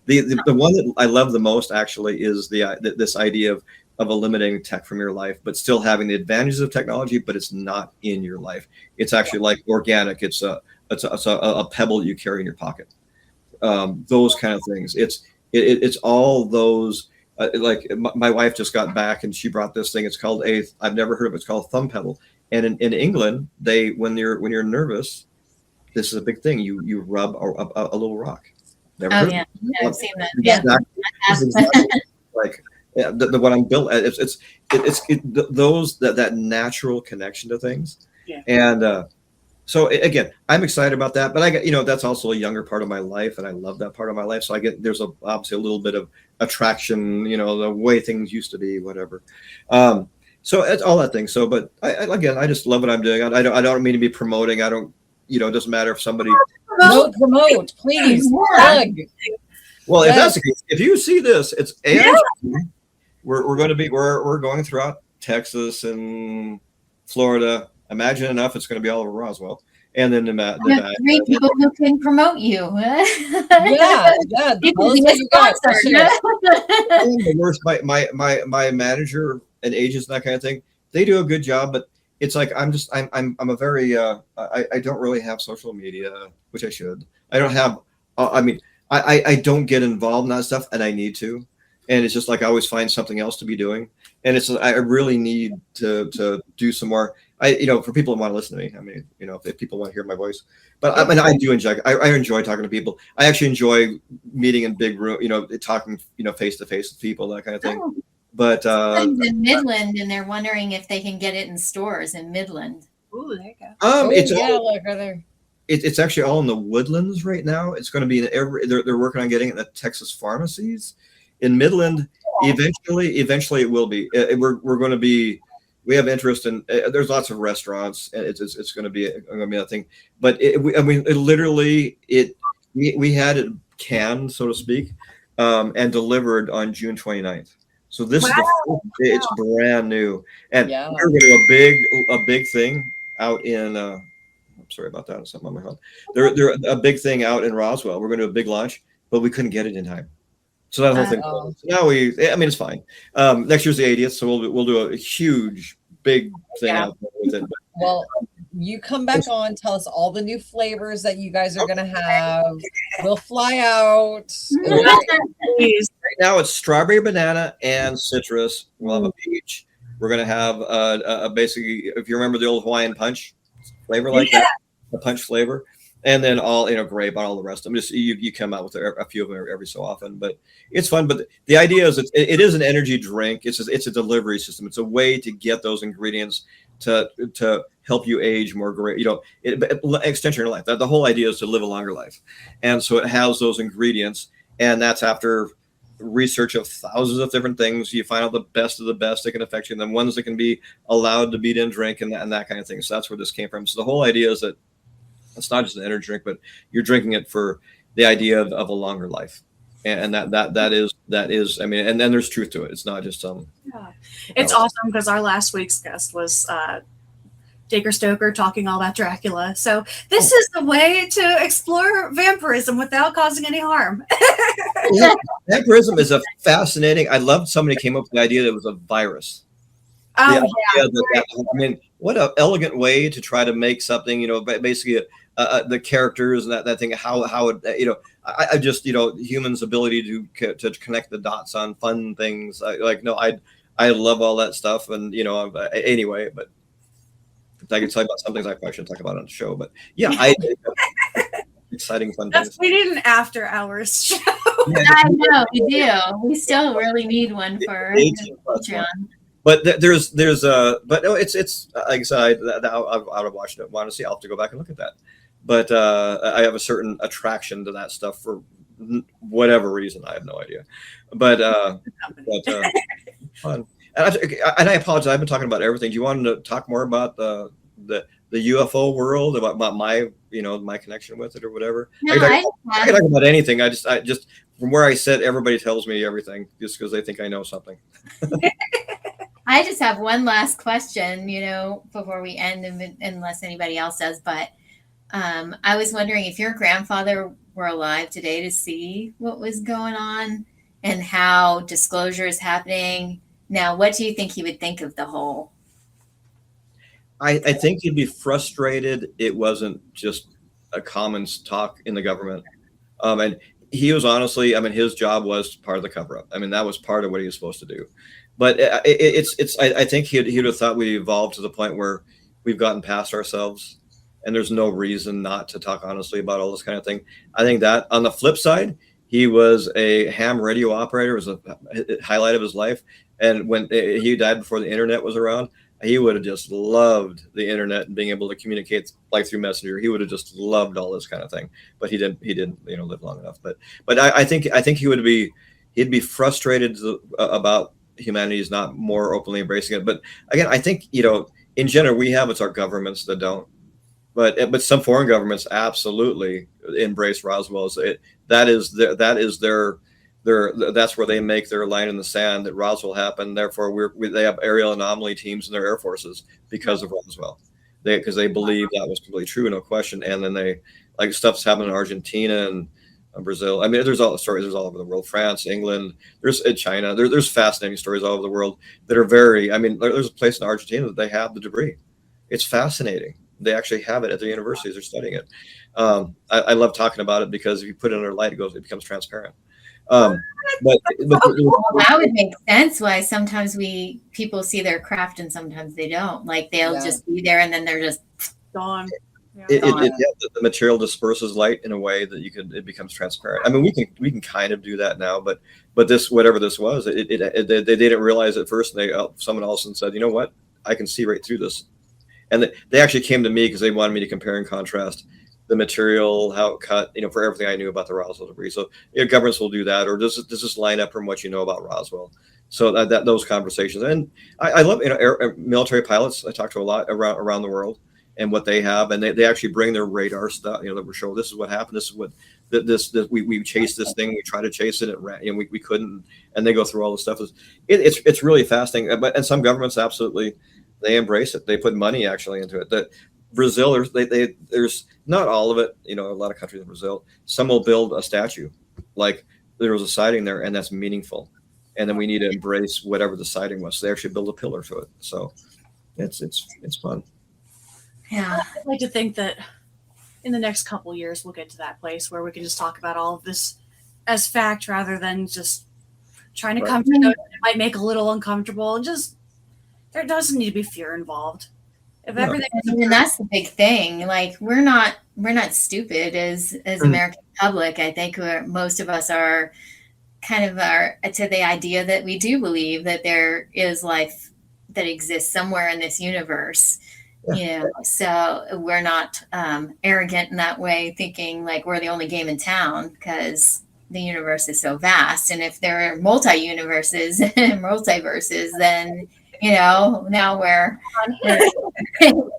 the one that I love the most actually is this idea of eliminating tech from your life, but still having the advantages of technology, but it's not in your life. It's actually like organic. It's a pebble you carry in your pocket. Those kind of things. It's all those. Like my wife just got back and she brought this thing. It's called I've never heard of it. It's called thumb pedal. And in England, when you're nervous, this is a big thing. You rub a little rock. Never heard of it. Yeah, I've seen that. Exactly what I'm built at. It's that natural connection to things. Yeah. And so again, I'm excited about that, but I get, that's also a younger part of my life, and I love that part of my life. So there's obviously a little bit of attraction, the way things used to be, whatever. So it's all that thing. So, but I just love what I'm doing. I don't mean to be promoting. I don't, it doesn't matter if somebody promote, please. Well, if that's the case, if you see this, it's AI. Yeah. We're going throughout Texas and Florida. Imagine enough, it's going to be all over Roswell, and then Nevada. 3 people who can promote you. Yeah. You can be a sponsor. The worst, my manager and agents and that kind of thing, they do a good job, but it's like I'm a very I don't really have social media, which I should. I don't have. I don't get involved in that stuff, and I need to. And it's just like I always find something else to be doing, and I really need to do some more. For people who want to listen to me, if people want to hear my voice, but I do enjoy. I enjoy talking to people. I actually enjoy meeting in big room, talking, face to face with people, that kind of thing. Oh. But in Midland, and they're wondering if they can get it in stores in Midland. Ooh, there you go. Look right there. It's actually all in the Woodlands right now. It's going to be they're working on getting it in the Texas pharmacies. In Midland, eventually it will be. We're going to be. We have interest in. There's lots of restaurants, and it's going to be a thing. But we had it canned, so to speak, and delivered on June 29th. So this is it's brand new, and we're going to do a big thing out in. I'm sorry about that. Something on my phone. They're a big thing out in Roswell. We're going to do a big launch, but we couldn't get it in time. So that whole thing. Oh. So now I mean, it's fine. Next year's the 80th, so we'll do a huge, big thing out there with it. Well, you come back on, tell us all the new flavors that you guys are gonna have. We'll fly out. Please. Right now it's strawberry, banana, and citrus. We'll have a peach. We're gonna have a basically, if you remember the old Hawaiian punch flavor like that, the punch flavor, and then all grape on all the rest of them. Just you come out with a few of them every so often, but it's fun. But the idea is it is an energy drink. It's a delivery system. It's a way to get those ingredients to help you age more great. Extension of your life. The whole idea is to live a longer life, and so it has those ingredients, and that's after research of thousands of different things. You find out the best of the best that can affect you, and then ones that can be allowed to beat in drink and that kind of thing. So that's where this came from. So the whole idea is that it's not just an energy drink, but you're drinking it for the idea of a longer life, and that is. I mean, and then there's truth to it. It's not just some. Yeah. It's awesome because our last week's guest was Dacre Stoker talking all about Dracula. So this is the way to explore vampirism without causing any harm. Vampirism is a fascinating. I loved somebody came up with the idea that it was a virus. I mean, what an elegant way to try to make something. Basically, the characters and that thing. How it. I just humans' ability to connect the dots on fun things. I love all that stuff, and anyway, but. I can tell you about some things I probably shouldn't talk about on the show, but yeah, exciting fun things. We need an after hours show. Yeah, I know we do. We still really need one for Patreon. But but no, it's like I said, out of Washington, want to see. I'll have to go back and look at that. But I have a certain attraction to that stuff for whatever reason. I have no idea. But fun. And I apologize. I've been talking about everything. Do you want to talk more about the UFO world, about my my connection with it or whatever? No, I can talk about anything. I just from where I sit, everybody tells me everything just because they think I know something. I just have one last question, before we end, unless anybody else does. But I was wondering if your grandfather were alive today to see what was going on and how disclosure is happening. Now, what do you think he would think of the whole? I think he'd be frustrated. It wasn't just a common talk in the government. And he was honestly, his job was part of the cover up. That was part of what he was supposed to do. But I think he'd have thought we evolved to the point where we've gotten past ourselves and there's no reason not to talk honestly about all this kind of thing. I think that on the flip side, he was a ham radio operator. It was a highlight of his life. And when he died before the internet was around, he would have just loved the internet and being able to communicate like through Messenger. He would have just loved all this kind of thing. But he didn't live long enough. But I think he'd be frustrated about humanity's not more openly embracing it. But again, I think in general it's our governments that don't. But some foreign governments absolutely embrace Roswell. That's where they make their line in the sand that Roswell happened. Therefore, they have aerial anomaly teams in their air forces because of Roswell. Because they believe that was completely true, no question. And then stuff's happened in Argentina and Brazil. There's all the stories. There's all over the world. France, England. There's in China. There's fascinating stories all over the world that are very. There's a place in Argentina that they have the debris. It's fascinating. They actually have it at their universities. They're studying it. I love talking about it because if you put it under light, it becomes transparent. But that would make sense why sometimes people see their craft and sometimes they don't. Like they'll just be there and then they're just gone. The material disperses light in a way that it becomes transparent. We can kind of do that now, but this, whatever this was, they didn't realize at first. And someone else said, you know what, I can see right through this. And they actually came to me because they wanted me to compare and contrast the material, how it cut, for everything I knew about the Roswell debris. So governments will do that, or does this line up from what you know about Roswell? So that those conversations, and I love military pilots. I talk to a lot around the world and what they have, and they actually bring their radar stuff. That we're showing this is what happened. This is what we chased this thing. We tried to chase it, and we couldn't. And they go through all the stuff. It's really fascinating. And some governments absolutely they embrace it. They put money actually into it. That Brazil, there's not all of it. A lot of countries in Brazil, some will build a statue. Like there was a sighting there, and that's meaningful. And then we need to embrace whatever the sighting was. So they actually build a pillar to it. So it's fun. Yeah. I'd like to think that in the next couple of years, we'll get to that place where we can just talk about all of this as fact rather than just trying to come to know it might make a little uncomfortable. And just, there doesn't need to be fear involved. If everything, and that's the big thing. Like we're not stupid as American public. I think most of us are kind of to the idea that we do believe that there is life that exists somewhere in this universe. Yeah. So we're not arrogant in that way, thinking like we're the only game in town, because the universe is so vast. And if there are multi-universes and multiverses, then now we're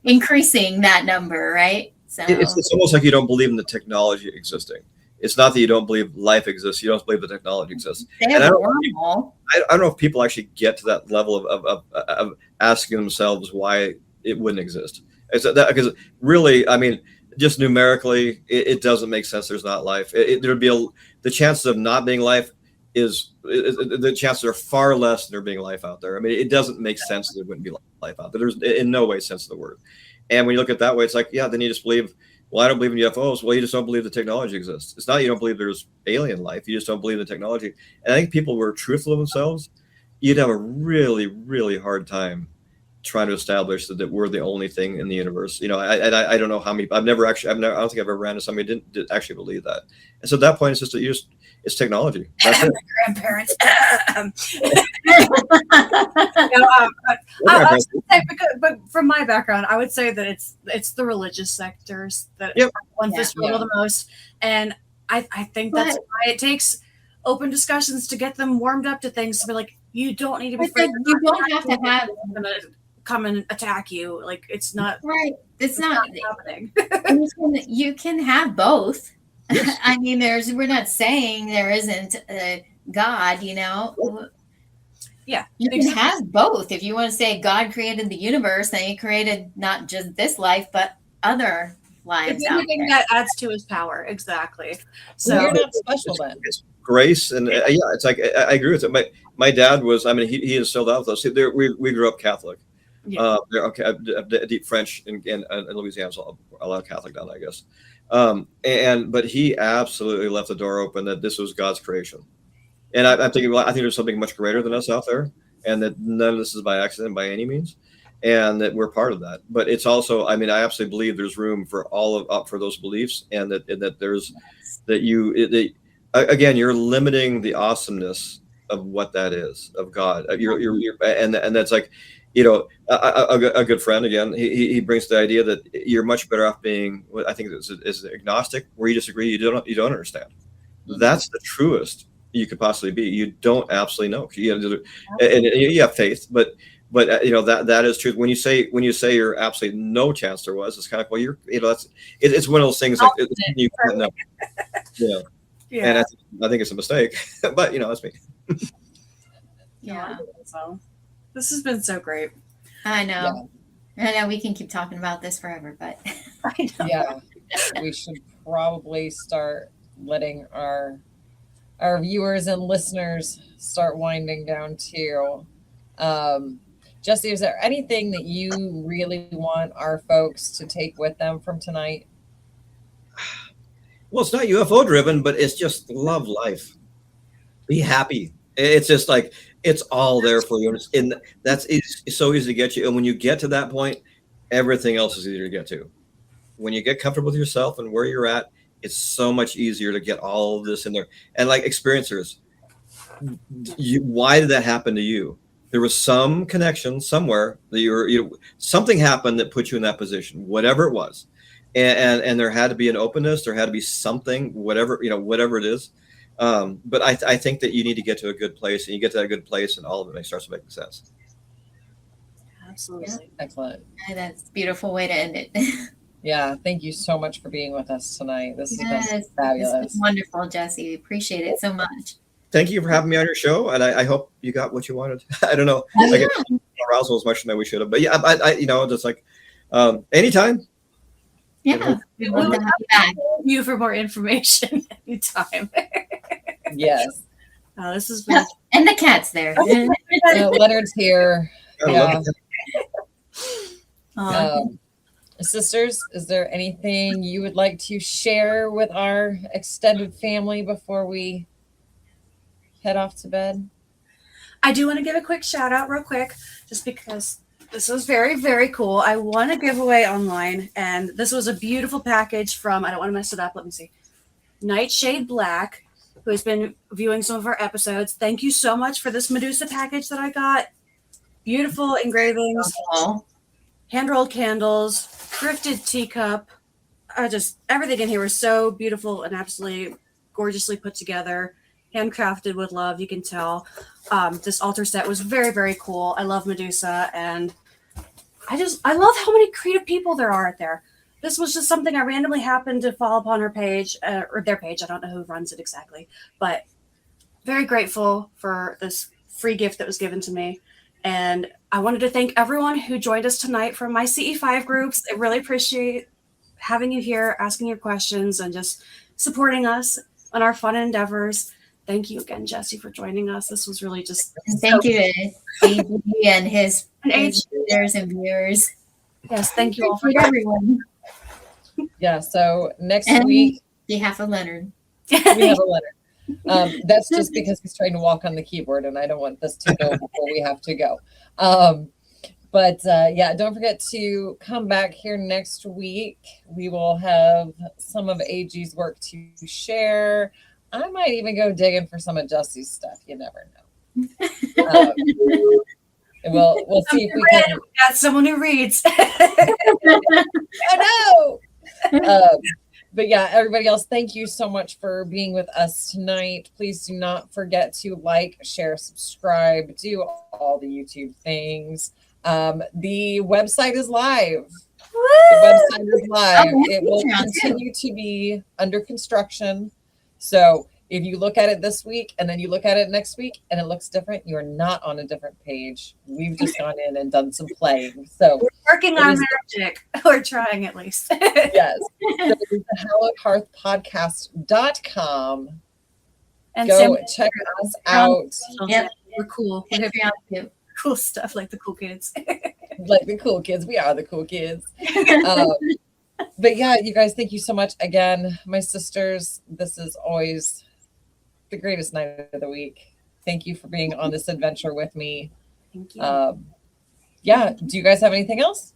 increasing that number, right? So it's almost like you don't believe in the technology existing. It's not that you don't believe life exists. You don't believe the technology exists. And I don't know if people actually get to that level of asking themselves why it wouldn't exist. Because really, I mean, just numerically, it doesn't make sense. There's not life. There'd be the chances of not being life is the chances are far less than there being life out there. I mean, it doesn't make sense that there wouldn't be life out there. There's in no way sense of the word. And when you look at it that way, it's like, yeah, then you just believe, well, I don't believe in UFOs. Well, you just don't believe the technology exists. It's not you don't believe there's alien life. You just don't believe the technology. And I think people were truthful to themselves. You'd have a really, really hard time trying to establish that we're the only thing in the universe. I don't know how many. I don't think I've ever ran into somebody who didn't actually believe that. And so at that point, it's just it's technology. That's it. Grandparents. But from my background, I would say that it's the religious sectors that want this rule the most, and I think that's why it takes open discussions to get them warmed up to things. To be like, you don't need to be afraid. You don't have to have come and attack you. Like it's not right. It's not happening. You can have both. Yes. I mean, we're not saying there isn't a God, Yeah, you can have both. If you want to say God created the universe, then He created not just this life, but other lives. It's anything that adds to His power, exactly. So you're not special then. It's grace, and it's like I agree with it. My dad was. I mean, he is still out with us. We grew up Catholic. Yeah. Deep French in Louisiana, so a lot of Catholic down there, I guess. But he absolutely left the door open that this was God's creation. And I'm thinking, well, I think there's something much greater than us out there, and that none of this is by accident by any means, and that we're part of that. But it's also, I mean, I absolutely believe there's room for for those beliefs, and that there's again, you're limiting the awesomeness of what that is of God. And that's like, a good friend, again, he brings the idea that you're much better off being what I think is agnostic, where you disagree, you don't understand. That's the truest you could possibly be. You don't absolutely know. And you have faith, but that is truth. When you say you're absolutely no chance there was, it's kind of, well, it's one of those things like you can't know. Yeah. And I think it's a mistake, but that's me. Yeah. So this has been so great. I know. Yeah. I know we can keep talking about this forever, but I know. Yeah, we should probably start letting our viewers and listeners start winding down too. Jesse, is there anything that you really want our folks to take with them from tonight? Well, it's not UFO driven, but it's just love life. Be happy. It's just like, it's all there for you. And it's so easy to get you. And when you get to that point, everything else is easier to get to. When you get comfortable with yourself and where you're at, it's so much easier to get all of this in there. And like experiencers, why did that happen to you? There was some connection somewhere that something happened that put you in that position, whatever it was. And there had to be an openness. There had to be something, whatever it is. But I think that you need to get to a good place, and you get to that good place, and all of it starts to make sense. Absolutely. Yeah. Excellent. That's a beautiful way to end it. Yeah. Thank you so much for being with us tonight. This has been fabulous. It's been wonderful, Jesse. Appreciate it so much. Thank you for having me on your show, and I hope you got what you wanted. I don't know. I get arousal as much as we should have, but yeah, I just like anytime. Yeah, we'd love to have you back. You for more information anytime. Yes. This has been. And the cat's there. Leonard's here. I love Yeah. it. Sisters, is there anything you would like to share with our extended family before we head off to bed? I do want to give a quick shout out real quick, just because this was very, very cool. I won a giveaway online, and this was a beautiful package from, I don't want to mess it up, let me see, Nightshade Black, who has been viewing some of our episodes. Thank you so much for this Medusa package that I got. Beautiful engravings, hand-rolled candles, thrifted teacup. Everything in here was so beautiful and absolutely gorgeously put together. Handcrafted with love, you can tell. This altar set was very, very cool. I love Medusa, and I love how many creative people there are out there. This was just something I randomly happened to fall upon her page, or their page. I don't know who runs it exactly, but very grateful for this free gift that was given to me. And I wanted to thank everyone who joined us tonight from my CE5 groups. I really appreciate having you here, asking your questions, and just supporting us on our fun endeavors. Thank you again, Jesse, for joining us. This was really just And thank you to AG and his readers and viewers. Yes, thank you all for everyone. Yeah, so next And week you have a Leonard. we have a letter. That's just because he's trying to walk on the keyboard, and I don't want this to go before we have to go. But don't forget to come back here next week. We will have some of AG's work to share. I might even go digging for some of Jesse's stuff. You never know. We'll see if we can. We got someone who reads. Oh no! But yeah, everybody else, thank you so much for being with us tonight. Please do not forget to like, share, subscribe, do all the YouTube things. The website is live. The website is live. It will continue to be under construction. So if you look at it this week and then you look at it next week and it looks different, you're not on a different page. We've just gone in and done some playing. So we're working on magic. We're trying at least. Yes. So it is the hallowedhearthpodcast.com. And go check us out. Yep. We're cool. And Cool stuff like the cool kids. Like the cool kids. We are the cool kids. But yeah, you guys, thank you so much again. My sisters, this is always the greatest night of the week. Thank you for being on this adventure with me. Thank you. Do you guys have anything else?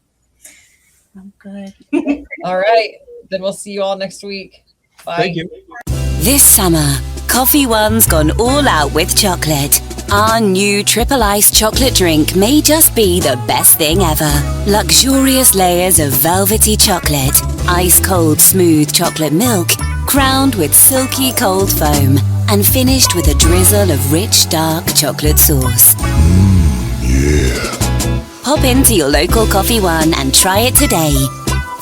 I'm good. All right. Then we'll see you all next week. Bye. Thank you. This summer, Coffee One's gone all out with chocolate. Our new triple ice chocolate drink may just be the best thing ever. Luxurious layers of velvety chocolate, ice cold smooth chocolate milk, crowned with silky cold foam, and finished with a drizzle of rich dark chocolate sauce. Pop into your local Coffee One and try it today.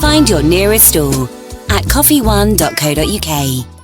Find your nearest store at coffeeone.co.uk.